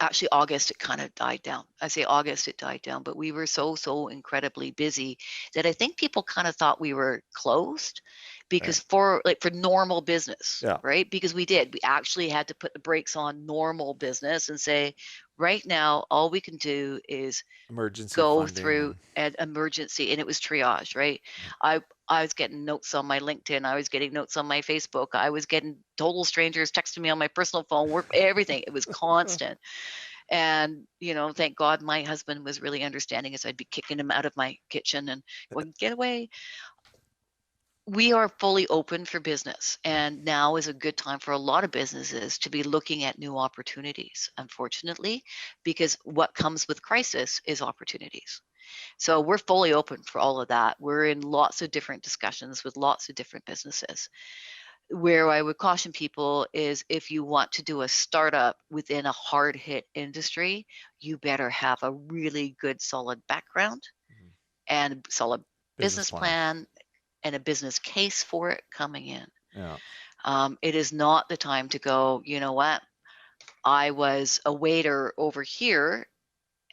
Actually, August, it kind of died down. I say August, it died down, but we were so incredibly busy that I think people kind of thought we were closed because for normal business, Yeah. right? Because we actually had to put the brakes on normal business and say, right now, all we can do is Emergency go funding. through an emergency, and it was triage, right? I was getting notes on my LinkedIn, I was getting notes on my Facebook, I was getting total strangers texting me on my personal phone, everything. It was constant. And thank God my husband was really understanding, as I'd be kicking him out of my kitchen and going, get away. We are fully open for business, and now is a good time for a lot of businesses to be looking at new opportunities, unfortunately, because what comes with crisis is opportunities. So we're fully open for all of that. We're in lots of different discussions with lots of different businesses. Where I would caution people is if you want to do a startup within a hard hit industry, you better have a really good solid background and solid business plan and a business case for it coming in. Yeah. It is not the time to go, you know what? I was a waiter over here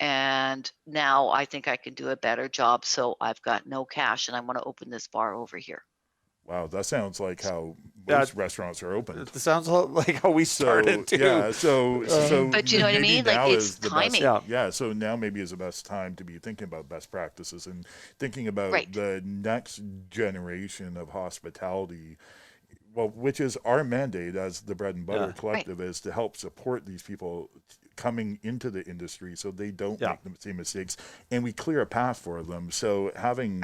and now I think I can do a better job. So I've got no cash and I want to open this bar over here. Wow, that sounds like how Yeah, most restaurants are opened. It sounds like how we started too. Yeah, so But you know what I maybe mean? Like, now it's is the timing. best. Yeah, so now maybe is the best time to be thinking about best practices and thinking about Right. the next generation of hospitality. Well, which is our mandate as the Bread and Butter Yeah. Collective is to help support these people coming into the industry so they don't Yeah. make the same mistakes and we clear a path for them. So having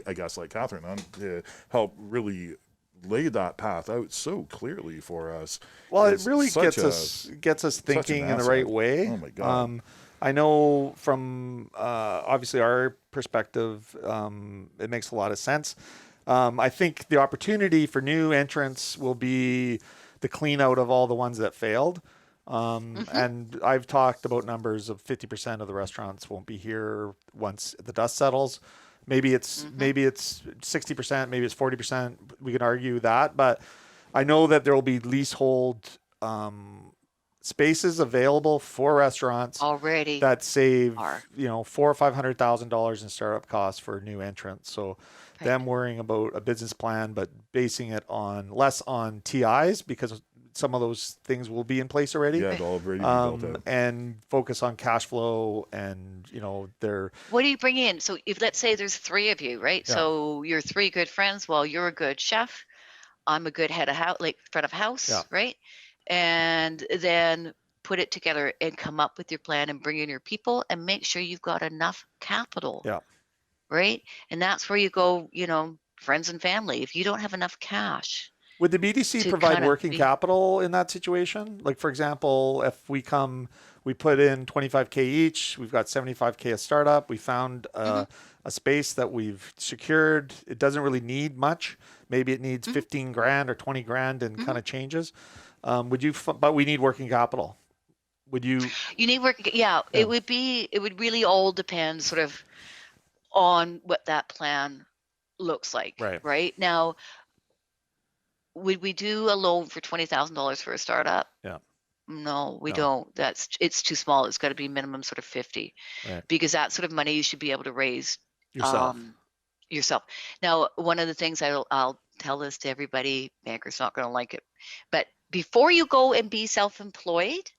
a guest like Catherine on to help really lay that path out so clearly for us. Well, it is really such gets us such an thinking in the right asset. way. Oh my God. I know from obviously our perspective, it makes a lot of sense. I think the opportunity for new entrants will be the clean out of all the ones that failed. And I've talked about numbers of 50% of the restaurants won't be here once the dust settles. Maybe it's 60%, maybe it's 40%. We can argue that, but I know that there will be leasehold spaces available for restaurants Already that save are. $400,000 or $500,000 in startup costs for new entrants. So Right. them worrying about a business plan, but basing it on less on TIs because some of those things will be in place already. Yeah, it'll already be built out. And focus on cash flow and their What do you bring in? So if let's say there's three of you, right? Yeah. So you're three good friends. Well, you're a good chef. I'm a good head of house, like front of house, Yeah. right? And then put it together and come up with your plan and bring in your people and make sure you've got enough capital. Yeah. Right. And that's where you go, friends and family. If you don't have enough cash, Would the BDC to provide kind of working be. capital in that situation? Like, for example, if we put in 25K each, we've got 75K a startup, we found Hmm. a space that we've secured. It doesn't really need much. Maybe it needs Hmm. 15 grand or 20 grand and kind Hmm. of changes. But we need working capital. Would you, You need work. Yeah, yeah, it would really all depend sort of on what that plan looks like. right. Right now, would we do a loan for $20,000 for a startup? Yeah, No, we no, don't. It's too small. It's got to be minimum sort of 50, right. because that sort of money you should be able to raise Yourself. um, yourself. Now, one of the things I'll tell this to everybody, banker's not going to like it, but before you go and be self-employed,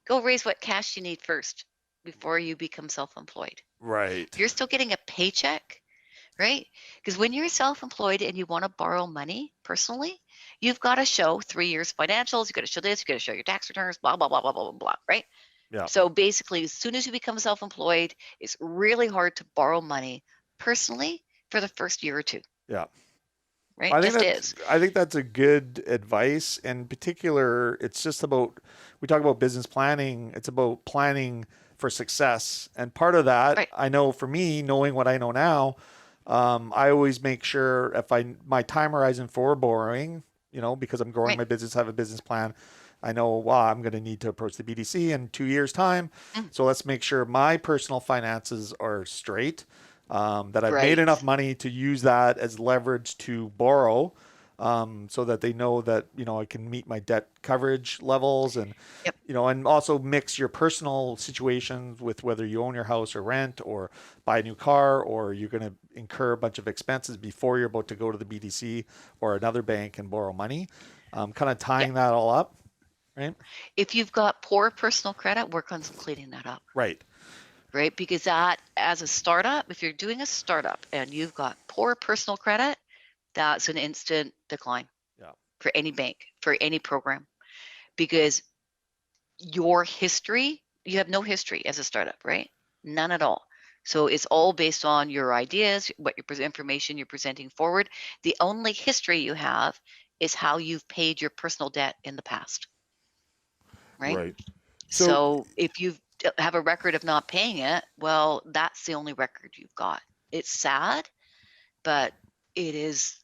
go raise what cash you need first before you become self-employed. Right. If you're still getting a paycheck, right? Because when you're self-employed and you want to borrow money personally, you've got to show 3 years financials. You've got to show this. You've got to show your tax returns. Blah blah blah blah blah blah blah. Right? Yeah. So basically, as soon as you become self-employed, it's really hard to borrow money personally for the first year or two. Yeah. Right? Just is. I think that's a good advice. In particular, it's just about we talk about business planning. It's about planning for success, and part of that, Right. I know for me, knowing what I know now, I always make sure if my time horizon for borrowing, because I'm growing Right. my business, I have a business plan. I know, well, I'm going to need to approach the BDC in 2 years' time. Mm. So let's make sure my personal finances are straight, that I've made enough Right. money to use that as leverage to borrow, so that they know that, I can meet my debt coverage levels and, Yep. and also mix your personal situations with whether you own your house or rent or buy a new car or you're going to incur a bunch of expenses before you're about to go to the BDC or another bank and borrow money. Kind of Yeah. tying that all up, right? If you've got poor personal credit, work on cleaning that up. Right. Right? Because that, as a startup, if you're doing a startup and you've got poor personal credit, that's an instant decline Yeah. for any bank, for any program, because your history, you have no history as a startup, right? None at all. So it's all based on your ideas, what your information you're presenting forward. The only history you have is how you've paid your personal debt in the past, right? Right. So So if you have a record of not paying it, well, that's the only record you've got. It's sad, but it is.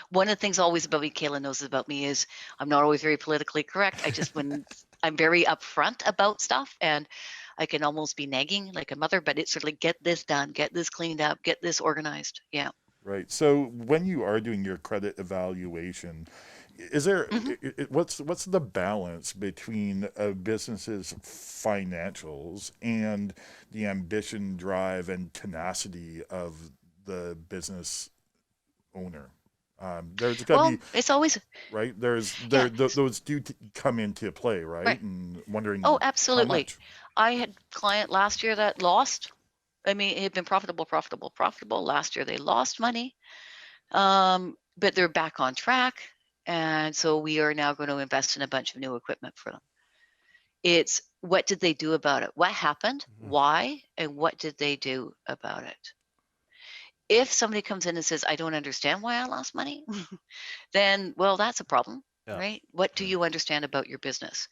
One of the things always about me, Calen knows about me, is I'm not always very politically correct. When I'm very upfront about stuff, and I can almost be nagging like a mother, but it's sort of like, get this done, get this cleaned up, get this organized. Yeah. right. So when you are doing your credit evaluation, is there Hmm. what's the balance between a business's financials and the ambition, drive, and tenacity of the business owner? There's got to Well, be it's always, right. yeah. Those do come into play, right? Right. And wondering Oh, how absolutely. much. I had a client last year that lost. I mean, it had been profitable, profitable, profitable. Last year they lost money, but they're back on track. And so we are now going to invest in a bunch of new equipment for them. It's what did they do about it? What happened? Mhm. Why? And what did they do about it? If somebody comes in and says, I don't understand why I lost money, then, well, that's a problem, Yeah. right? What do Right. you understand about your business?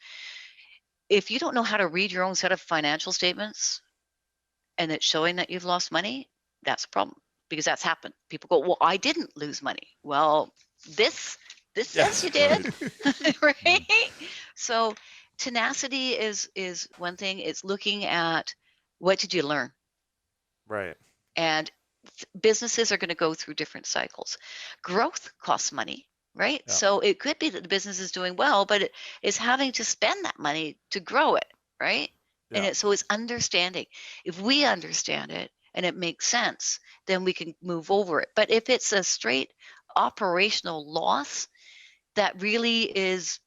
If you don't know how to read your own set of financial statements and it's showing that you've lost money, that's a problem, because that's happened. People go, well, I didn't lose money. Well, this says Yes. you Right. did, right? So tenacity is one thing. It's looking at what did you learn, Right. and businesses are going to go through different cycles. Growth costs money, right? Yeah. So it could be that the business is doing well, but it is having to spend that money to grow it, right? Yeah. So it's understanding. If we understand it and it makes sense, then we can move over it. But if it's a straight operational loss that really is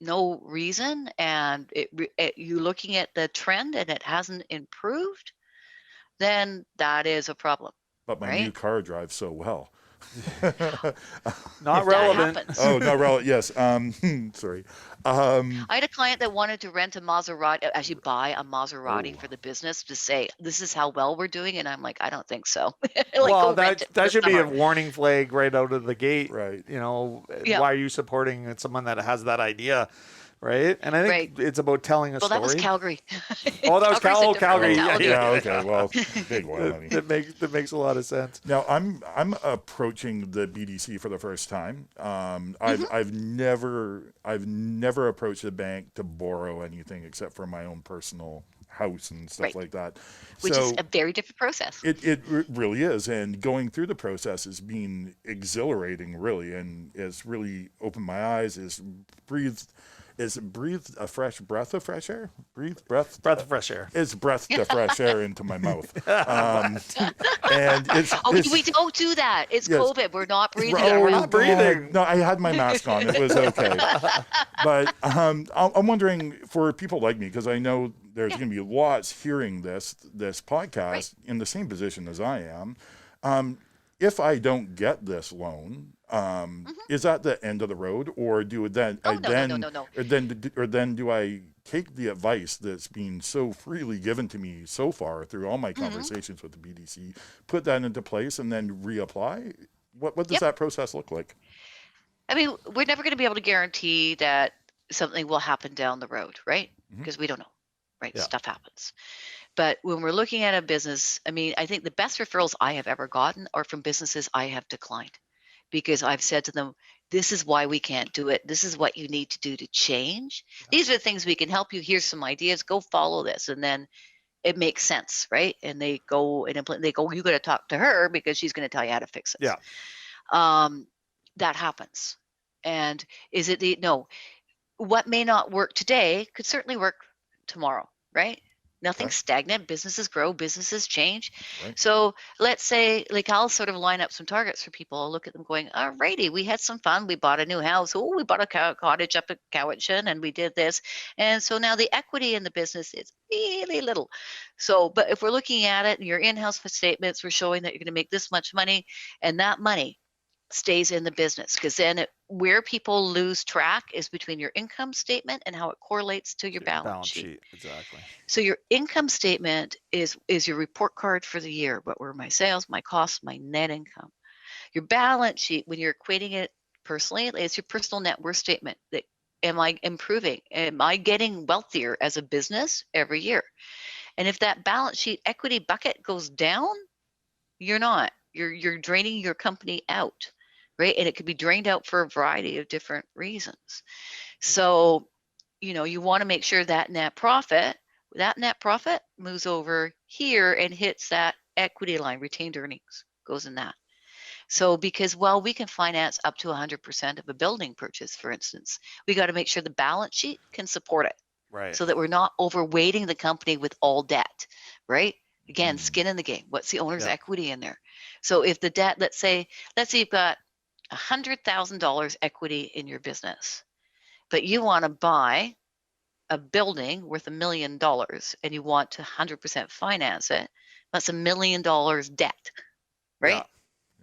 no reason, and you're looking at the trend and it hasn't improved, then that is a problem, But my new right? car drives so well. Not That relevant. happens. Oh, not relevant. Yes. Sorry. I had a client that wanted to rent a Maserati, actually buy a Maserati Oh. for the business to say, this is how well we're doing. And I'm like, I don't think so. Like, Well, go rent it for that the should be a summer. warning flag right out of the gate. Right. You know, Yeah, why are you supporting someone that has that idea, right? And I right. think it's about telling a Well, that was story. Calgary. Oh, that was Calgary's a different Calgary. Yeah, mentality. Yeah. yeah. Okay. Well, big oil money. That makes a lot of sense. Now I'm approaching the BDC for the first time. Hmm. I've never approached a bank to borrow anything except for my own personal house and stuff Right. like that. Which is So a very different process. it really is, and going through the process has been exhilarating, really, and it's really opened my eyes. Breathe a fresh breath of fresh air. Breath of fresh air. It's breath of fresh air into my mouth. And Oh, we don't do that. It's yes. COVID. We're not breathing Yeah, it we're around. not breathing. No, I had my mask on. It was okay. But I'm wondering for people like me, because I know there's Yeah. going to be lots hearing this podcast Right. in the same position as I am. If I don't get this loan, is that the end of the road, or do then Oh, I no, then no. or then do I take the advice that's been so freely given to me so far through all my conversations with the BDC, put that into place, and then reapply? What does Yep. that process look like? I mean, we're never going to be able to guarantee that something will happen down the road, right? Mhm. Because we don't know, right? Yeah. Stuff happens. But when we're looking at a business, I mean, I think the best referrals I have ever gotten are from businesses I have declined because I've said to them, this is why we can't do it. This is what you need to do to change. These are the things we can help you. Here's some ideas. Go follow this. And then it makes sense, right? And they go and implement, they go, you got to talk to her because she's going to tell you how to fix it. Yeah. That happens. And is it no, what may not work today could certainly work tomorrow, right? Nothing's Okay. stagnant. Businesses grow, businesses change. Right. So let's say, like, I'll sort of line up some targets for people. I'll look at them going, all righty, we had some fun. We bought a new house. Oh, we bought a cottage up at Cowichan and we did this. And so now the equity in the business is really little. So, but if we're looking at it and your in-house statements, we're showing that you're going to make this much money, and that money stays in the business, because then where people lose track is between your income statement and how it correlates to your balance sheet. Exactly. So your income statement is your report card for the year. What were my sales, my costs, my net income? Your balance sheet, when you're equating it personally, it's your personal net worth statement. That am I improving? Am I getting wealthier as a business every year? And if that balance sheet equity bucket goes down, you're not. You're draining your company out, right? And it could be drained out for a variety of different reasons. So, you want to make sure that net profit moves over here and hits that equity line. Retained earnings goes in that. So, because while we can finance up to 100% of a building purchase, for instance, we got to make sure the balance sheet can support it, Right. so that we're not overweighting the company with all debt, right? Again, skin in the game. What's the owner's Yeah. equity in there? So if the debt, let's say you've got $100,000 equity in your business, but you want to buy a building worth $1 million and you want to 100% finance it, that's $1 million debt, right?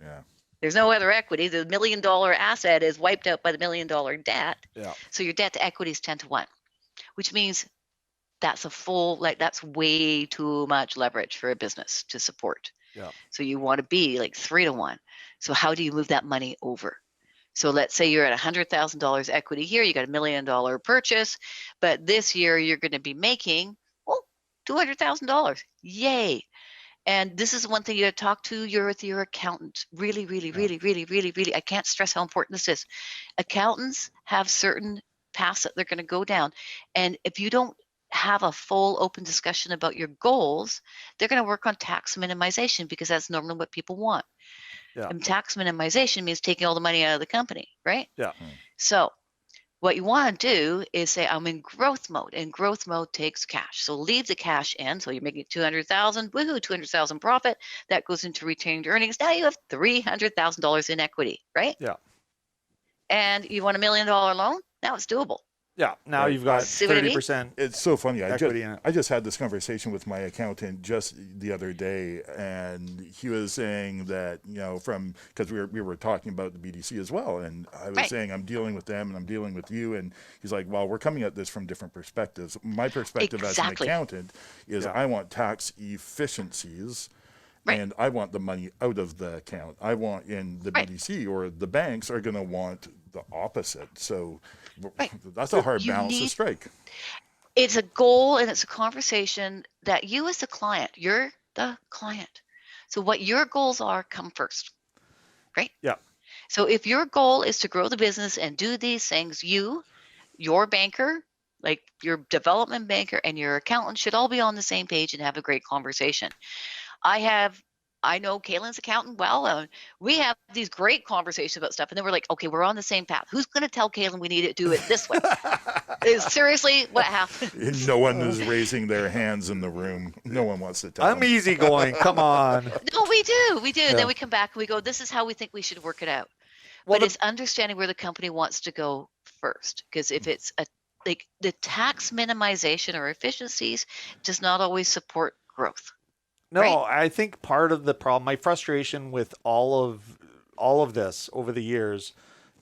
Yeah. There's no other equity. The $1 million asset is wiped out by the $1 million debt. Yeah. So your debt to equity is 10 to 1, which means that's that's way too much leverage for a business to support. Yeah. So you want to be like 3 to 1. So how do you move that money over? So let's say you're at $100,000 equity here, you got $1 million purchase, but this year you're going to be making $200,000. Yay. And this is one thing you got to talk to your accountant. Really, really, really, really, really, really. I can't stress how important this is. Accountants have certain paths that they're going to go down. And if you don't have a full open discussion about your goals, they're going to work on tax minimization, because that's normally what people want. Yeah. And tax minimization means taking all the money out of the company, right? Yeah. So what you want to do is say, I'm in growth mode, and growth mode takes cash. So leave the cash in. So you're making 200,000, woohoo, 200,000 profit. That goes into retained earnings. Now you have $300,000 in equity, right? Yeah. And you want $1 million loan? Now it's doable. Yeah. Now Right. you've got See what I mean? 30%. It's so funny. Equity in it. I just had this conversation with my accountant just the other day, and he was saying that, because we were talking about the BDC as well, and I was Right. saying I'm dealing with them and I'm dealing with you, and he's like, well, we're coming at this from different perspectives. My perspective as an Exactly. accountant is Yeah. I want tax efficiencies. Right. And I want the money out of the account. I want in the Right. BDC, or the banks are going to want the opposite. So Right. that's a hard You balance to need strike. It's a goal and it's a conversation that you as the client, you're the client. So what your goals are come first, right? Yeah. So if your goal is to grow the business and do these things, your banker, like your development banker and your accountant should all be on the same page and have a great conversation. I know Calen's accountant well, and we have these great conversations about stuff. And then we're like, okay, we're on the same path. Who's going to tell Calen we need to do it this way? Is seriously what happens? No one is raising their hands in the room. No one wants to tell I'm them. easygoing. Come on. No, we do. Yeah. Then we come back and we go, this is how we think we should work it out. Well, But it's understanding where the company wants to go first. Because if it's like the tax minimization or efficiencies does not always support growth. no, right? I think part of the problem, my frustration with all of this over the years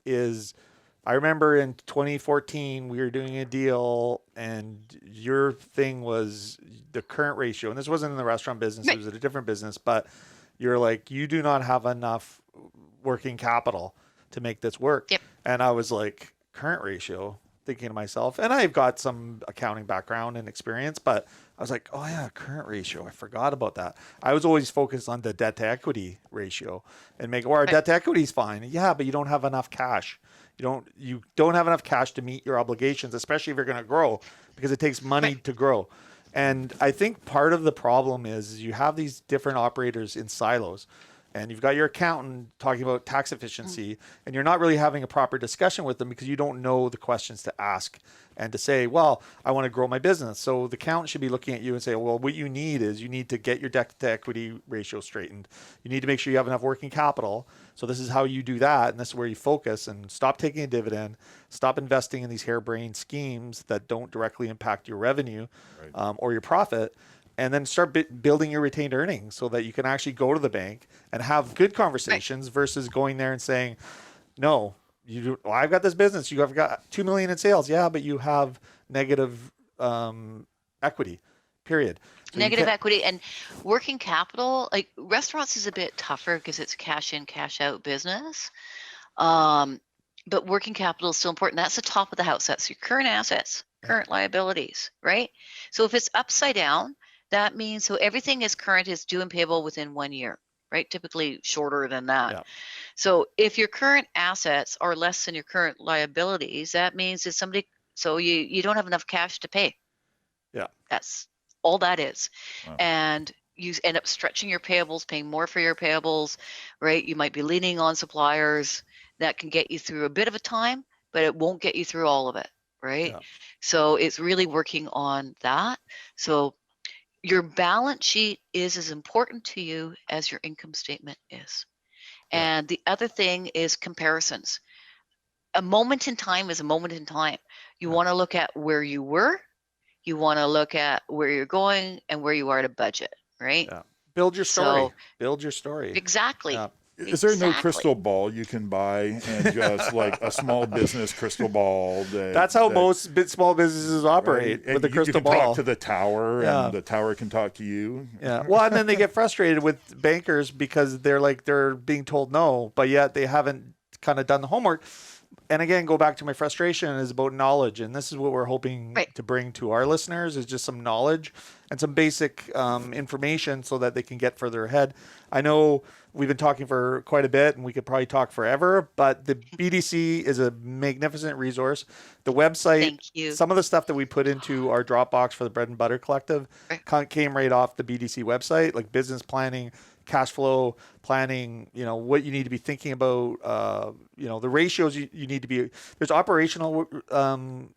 is I remember in 2014 we were doing a deal and your thing was the current ratio, and this wasn't in the restaurant business, Right. it was at a different business, but you're like, you do not have enough working capital to make this work. Yep. And I was like, current ratio, thinking to myself, and I've got some accounting background and experience, but I was like, oh yeah, current ratio. I forgot about that. I was always focused on the debt to equity ratio and make, or our debt to equity is fine. Yeah, but you don't have enough cash. You don't have enough cash to meet your obligations, especially if you're going to grow, because it takes money to grow. And I think part of the problem is you have these different operators in silos. And you've got your accountant talking about tax efficiency, and you're not really having a proper discussion with them because you don't know the questions to ask and to say, well, I want to grow my business. So the accountant should be looking at you and say, well, what you need is you need to get your debt to equity ratio straightened. You need to make sure you have enough working capital. So this is how you do that. And this is where you focus, and stop taking a dividend, stop investing in these harebrained schemes that don't directly impact your revenue or your profit. And then start building your retained earnings so that you can actually go to the bank and have good conversations versus going there and saying, no, I've got this business. You have got 2 million in sales. Yeah, but you have negative equity, period. So Negative equity and working capital, like restaurants is a bit tougher because it's cash in, cash out business. But working capital is still important. That's the top of the house. That's your current assets, current liabilities, right? So if it's upside down, that means so everything is current is due and payable within 1 year, right? Typically shorter than that. Yeah. So if your current assets are less than your current liabilities, that means that you don't have enough cash to pay. Yeah. That's all that is. Wow. And you end up stretching your payables, paying more for your payables, right? You might be leaning on suppliers. That can get you through a bit of a time, but it won't get you through all of it, right? Yeah. So it's really working on that. So your balance sheet is as important to you as your income statement is. Yeah. And the other thing is comparisons. A moment in time is a moment in time. You want to look at where you were, you want to look at where you're going and where you are at a budget, right? Yeah. Build your story. So- Build your story. Exactly. Yeah. Is there no Exactly. crystal ball you can buy and just like a small business crystal ball? That's how most small businesses operate, And with the you crystal can ball. talk to the tower, Yeah. and the tower can talk to you. Yeah. Well, and then they get frustrated with bankers because they're being told no, but yet they haven't kind of done the homework. And again, go back to my frustration is about knowledge. And this is what we're hoping to bring to our listeners is just some knowledge and some basic information so that they can get further ahead. I know we've been talking for quite a bit and we could probably talk forever, but the BDC is a magnificent resource. The website, Thank you. some of the stuff that we put into our Dropbox for the Bread and Butter Collective came right off the BDC website, like business planning, cash flow planning, what you need to be thinking about, the ratios you need to be, there's operational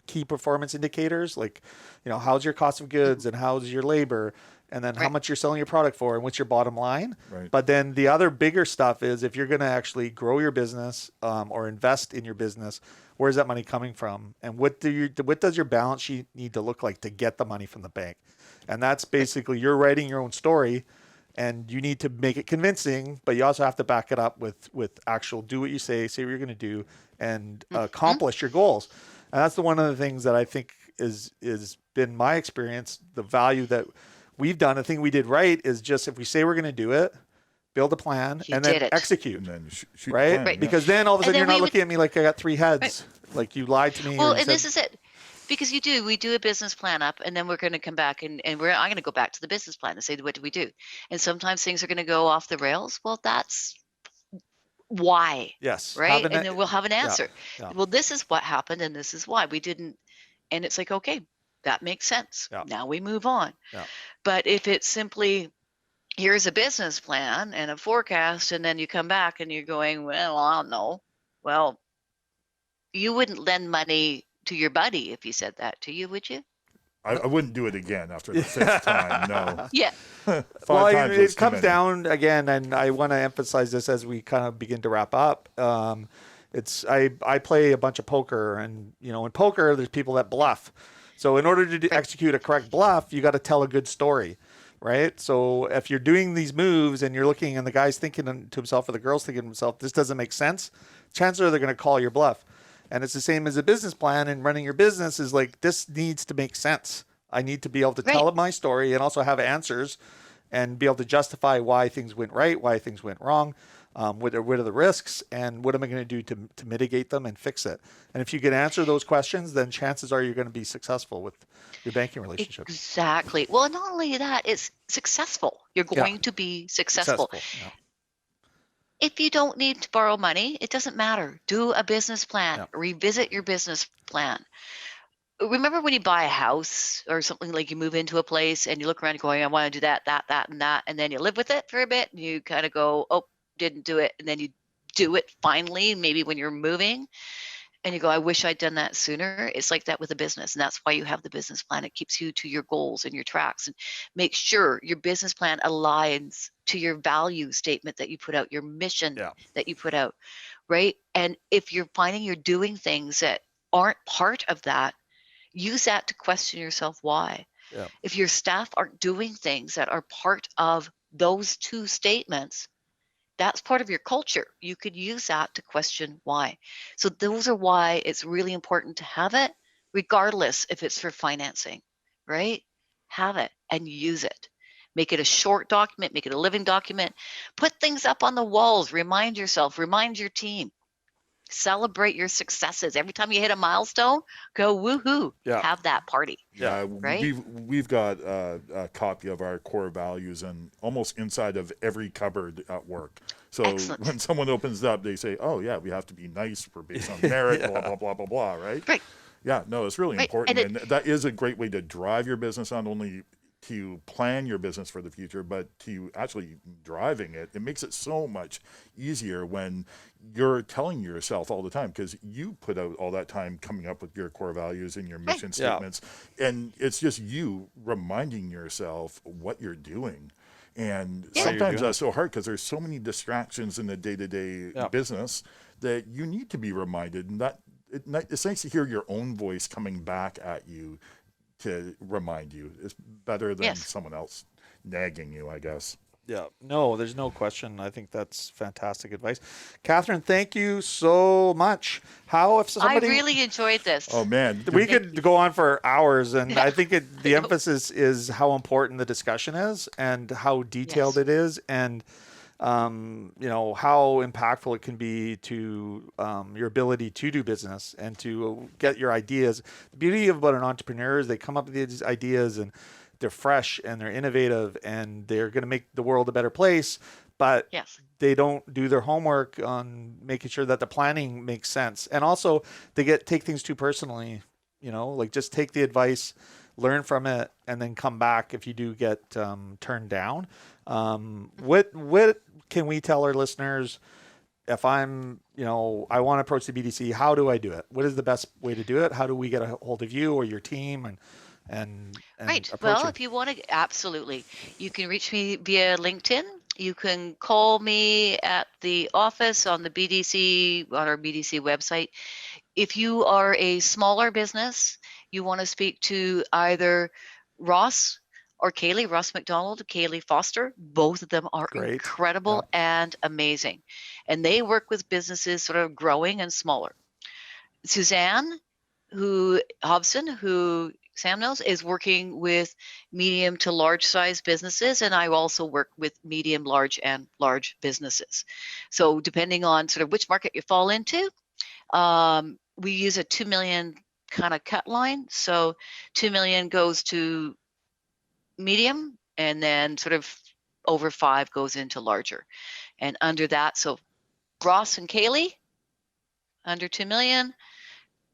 key performance indicators, like, how's your cost of goods and how's your labor, and then how Right. much you're selling your product for, and what's your bottom line. Right. But then the other bigger stuff is if you're going to actually grow your business or invest in your business, where's that money coming from, and what does your balance sheet need to look like to get the money from the bank? And that's basically you're writing your own story, and you need to make it convincing, but you also have to back it up with actual do what you say what you're going to do, and accomplish your goals. And that's one of the things that I think is been my experience. The value that we've done, the thing we did right is just if we say we're going to do it, build a plan, You and did then it. execute. And then shoot the Right? plan, yeah. Because then all of a And sudden then you're not we would- looking at me like I got three heads. Like you lied to me. or Well, you and said, this is it. Because we do a business plan up, and then we're going to come back and I'm going to go back to the business plan and say, what do we do? And sometimes things are going to go off the rails. Well, that's why, yes. right? Have And then we'll have an yeah, answer. yeah. Well, this is what happened, and this is why we didn't. And it's like, okay, that makes sense. Yeah. Now we move on. Yeah. But if it's simply here's a business plan and a forecast, and then you come back and you're going, well, I don't know. Well, you wouldn't lend money to your buddy if you said that to you, would you? I wouldn't do it again after the fifth time. No. Yeah. Five Well, times was it too comes many. down again, and I want to emphasize this as we kind of begin to wrap up. I play a bunch of poker, and in poker there's people that bluff. So in order to execute a correct bluff, you got to tell a good story, right? So if you're doing these moves and you're looking, and the guy's thinking to himself or the girl's thinking to himself, this doesn't make sense, chances are they're going to call your bluff. And it's the same as a business plan, and running your business is like, this needs to make sense. I need to be able to tell my story and also have answers and be able to justify why things went right, why things went wrong, what are the risks, and what am I going to do to mitigate them and fix it. And if you can answer those questions, then chances are you're going to be successful with your banking relationship. Exactly. Well, not only that, it's successful. You're going to be successful. Yeah. If you don't need to borrow money, it doesn't matter. Do a business plan. Yeah. Revisit your business plan. Remember when you buy a house or something, like you move into a place and you look around going, I want to do that, and that. And then you live with it for a bit and you kind of go, oh, didn't do it. And then you do it finally, maybe when you're moving. And you go, I wish I'd done that sooner. It's like that with a business. And that's why you have the business plan. It keeps you to your goals and your tracks, and make sure your business plan aligns to your value statement that you put out, your mission that you put out, right? And if you're finding you're doing things that aren't part of that, use that to question yourself why. Yeah. If your staff aren't doing things that are part of those two statements, that's part of your culture. You could use that to question why. So those are why it's really important to have it, regardless if it's for financing, right? Have it and use it. Make it a short document, make it a living document. Put things up on the walls. Remind yourself, remind your team. Celebrate your successes. Every time you hit a milestone, go woohoo. Yeah. Have that party. Yeah, Right? we've got a copy of our core values and almost inside of every cupboard at work. So Excellent. when someone opens it up, they say, "Oh yeah, we have to be nice. We're based on merit." Blah blah blah blah blah. Right? Right. Yeah. No, it's really Right. important, And and that is a great way to drive your business, not only to plan your business for the future, but to actually driving it. It makes it so much easier when you're telling yourself all the time, because you put out all that time coming up with your core values and your mission statements, and it's just you reminding yourself what you're doing. And sometimes that's so hard because there's so many distractions in the day-to-day business that you need to be reminded. And it's nice to hear your own voice coming back at you to remind you. It's better than someone else nagging you, I guess. Yeah, no, there's no question. I think that's fantastic advice. Catherine, thank you so much. If somebody... I really enjoyed this. Oh, man. We could go on for hours, and I think the emphasis is how important the discussion is and how detailed it is, and how impactful it can be to your ability to do business and to get your ideas. The beauty about an entrepreneur is they come up with these ideas and they're fresh and they're innovative and they're going to make the world a better place, but they don't do their homework on making sure that the planning makes sense. And also they take things too personally, like just take the advice, learn from it, and then come back if you do get turned down. What can we tell our listeners if I'm, I want to approach the BDC, how do I do it? What is the best way to do it? How do we get a hold of you or your team? And and Right. approach Well, you. if you want to, absolutely. You can reach me via LinkedIn. You can call me at the office on the BDC, on our BDC website. If you are a smaller business, you want to speak to either Ross or Kaylee, Ross McDonald, Kaylee Foster. Both of them are Great. incredible Yep. and amazing. And they work with businesses sort of growing and smaller. Suzanne Hobson, who Sam knows, is working with medium to large size businesses, and I also work with medium, large, and large businesses. So depending on sort of which market you fall into, we use a 2 million kind of cut line. So 2 million goes to medium, and then sort of over 5 goes into larger. And under that, so Ross and Kaylee, under 2 million,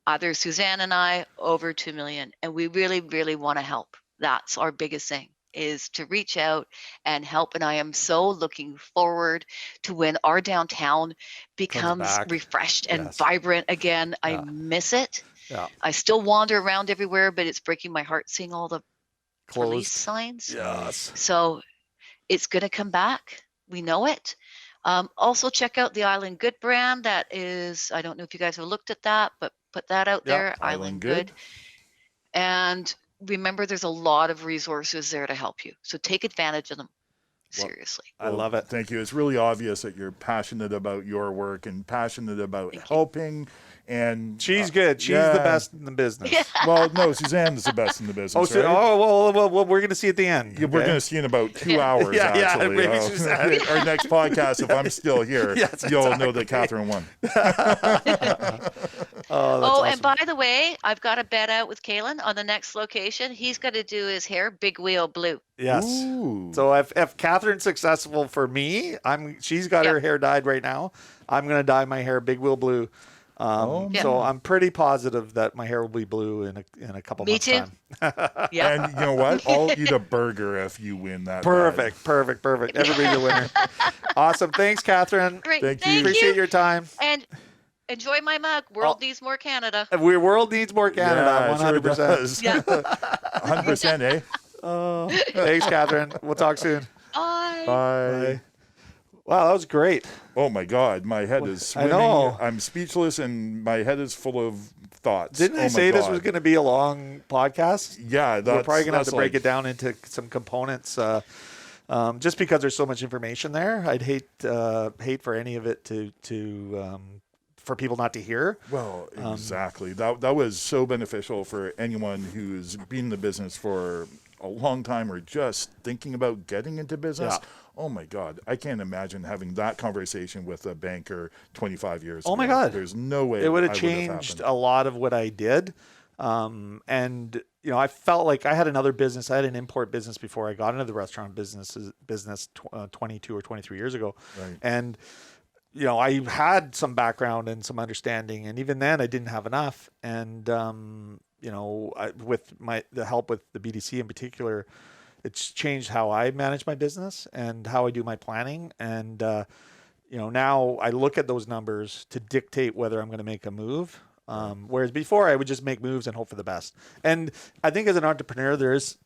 either Suzanne and I over 2 million. And we really, really want to help. That's our biggest thing, is to reach out and help. And I am so looking forward to when our downtown becomes back. refreshed and Yes. vibrant again. I Yeah. miss it. Yeah. I still wander around everywhere, but it's breaking my heart seeing all the police Closed. signs. Yes. So it's going to come back. We know it. Also check out the Island Good brand. That is, I don't know if you guys have looked at that, but put that out Yep. there, Island Good. And remember, there's a lot of resources there to help you. So take advantage of them. Well, Seriously. I love it. Thank you. It's really obvious that you're passionate about your work and passionate about Thank you. helping. And She's good. She's yeah. the best in the business. Well, no, Suzanne's the best in the business. Oh, so, right? well, we're going to see at the end. Yeah, we're okay? going to see in about 2 hours, Yeah, yeah, actually. maybe Suzanne. Our next podcast, if I'm still here, Yes, you'll know that Catherine won. Oh, that's Oh, awesome. and by the way, I've got a bet out with Calen on the next location. He's going to do his hair big wheel blue. Yes. Ooh. So if Catherine's successful for me, she's got her hair dyed right now. I'm going to dye my hair big wheel blue. So I'm pretty positive that my hair will be blue in a couple months' too. time. Yeah. And you know what? I'll eat a burger if you win that. Perfect. Everybody's a winner. Awesome. Thanks, Catherine. Great. Thank you. Appreciate your time. And enjoy my mug. World needs more Canada. World needs more Canada. Yeah, it sure 100%. does. Yeah. 100%, eh? Thanks, Catherine. We'll talk soon. Bye. Bye. Wow, that was great. Oh my God, my head is I swimming. know. I'm speechless, and my head is full of thoughts. Didn't I my say this God. was going to be a long podcast? Yeah, that's, We're probably going to have to break like, it down into some components, just because there's so much information there. I'd hate for any of it to for people not to hear. Well, exactly. That was so beneficial for anyone who's been in the business for a long time or just thinking about getting into business. Yeah. Oh my God, I can't imagine having that conversation with a banker 25 years ago. Oh my God. There's no way It would have I changed happened. a lot of what I did. And I felt like I had another business. I had an import business before I got into the restaurant business 22 or 23 years ago. Right. And I had some background and some understanding, and even then I didn't have enough. And with the help with the BDC in particular, it's changed how I manage my business and how I do my planning. And now I look at those numbers to dictate whether I'm going to make a move. Whereas before I would just make moves and hope for the best. And I think as an entrepreneur, there is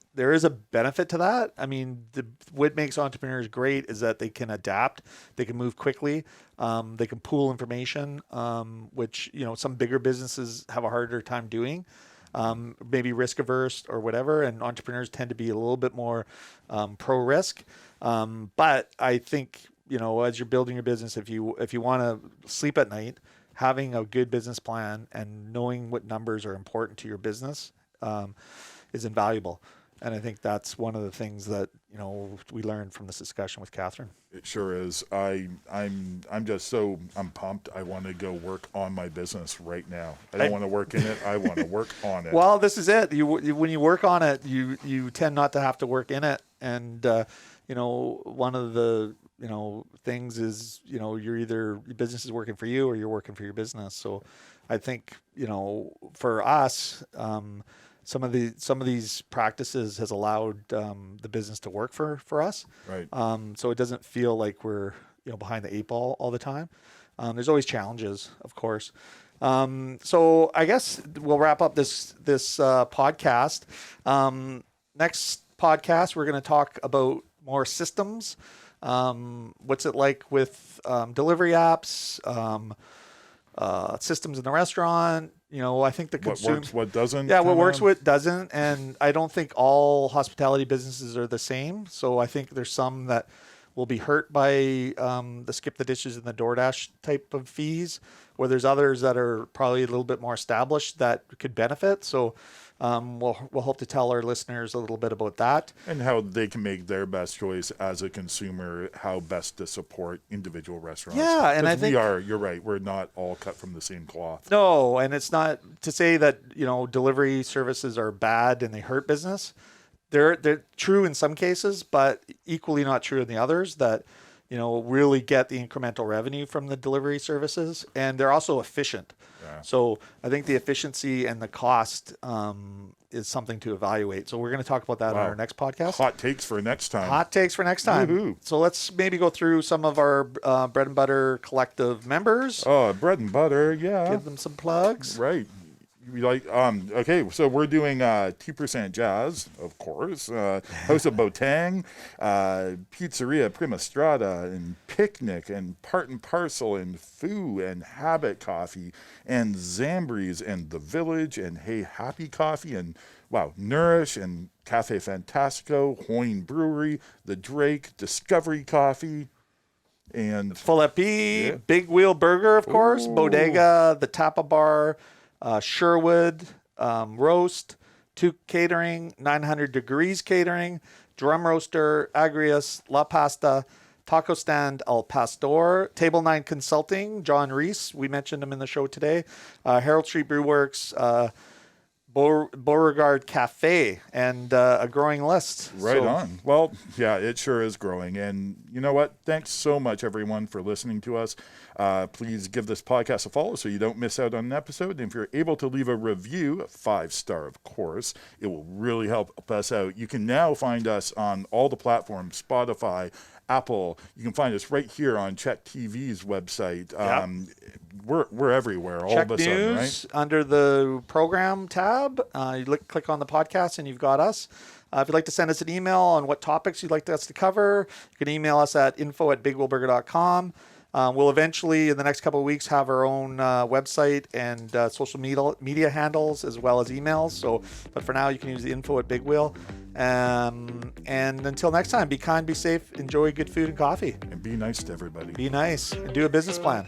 a benefit to that. I mean, what makes entrepreneurs great is that they can adapt, they can move quickly, they can pool information, which some bigger businesses have a harder time doing. Maybe risk averse or whatever, and entrepreneurs tend to be a little bit more pro risk. But I think as you're building your business, if you want to sleep at night, having a good business plan and knowing what numbers are important to your business is invaluable. And I think that's one of the things that we learned from this discussion with Catherine. It sure is. I'm pumped. I want to go work on my business right now. I don't want to work in it. I want to work on it. Well, this is it. When you work on it, you tend not to have to work in it. And one of the things is you're either your business is working for you or you're working for your business. So I think for us, some of these practices has allowed the business to work for us. Right. So it doesn't feel like we're behind the eight ball all the time. There's always challenges, of course, So I guess we'll wrap up this podcast. Next podcast, we're going to talk about more systems. What's it like with delivery apps, systems in the restaurant? I think the What works, what doesn't. Yeah, what kinda? works, what doesn't, and I don't think all hospitality businesses are the same. So I think there's some that will be hurt by the skip the dishes and the DoorDash type of fees, where there's others that are probably a little bit more established that could benefit. So we'll hope to tell our listeners a little bit about that. And how they can make their best choice as a consumer, how best to support individual restaurants. Yeah, and I 'Cause think you're right, we're not all cut from the same cloth. No, and it's not to say that delivery services are bad and they hurt business. They're true in some cases, but equally not true in the others that really get the incremental revenue from the delivery services, and they're also efficient. Yeah. So I think the efficiency and the cost is something to evaluate. So we're going to talk about that on Wow. our next podcast. Hot takes for next time. Hot takes for next time. Woohoo. So let's maybe go through some of our Bread and Butter Collective members. Oh, bread and butter, yeah. Give them some plugs. Right. We okay, so we're doing 2% Jazz, of course, House of Botang, Pizzeria Prima Strada, and Picnic, and Part and Parcel, and Foo, and Habit Coffee, and Zambries, and The Village, and Hey Happy Coffee, and Nourish, and Cafe Fantastico, Hoyne Brewery, The Drake, Discovery Coffee, and Full FB, Yeah. Big Wheel Burger, of course, Ooh. Bodega, the Tapa Bar, Sherwood, Roast, Tuke Catering, 900 Degrees Catering, Drum Roaster, Agrius, La Pasta, Taco Stand, El Pastor, Table 9 Consulting, John Reese, we mentioned him in the show today, Herald Street Brew Works, Beauregard Cafe, and a growing list. Right So, on. Well, yeah, it sure is growing. And you know what? Thanks so much, everyone, for listening to us. Please give this podcast a follow so you don't miss out on an episode. And if you're able to leave a review, 5-star, of course, it will really help us out. You can now find us on all the platforms, Spotify, Apple. You can find us right here on Check TV's website. We're everywhere all Check of a sudden, right? News under the program tab. You click on the podcast and you've got us. If you'd like to send us an email on what topics you'd like us to cover, you can email us at info@bigwheelburger.com. We'll eventually, in the next couple of weeks, have our own website and social media handles as well as emails. But for now, you can use the info@bigwheel. And until next time, be kind, be safe, enjoy good food and coffee. And be nice to everybody. Be nice and do a business plan.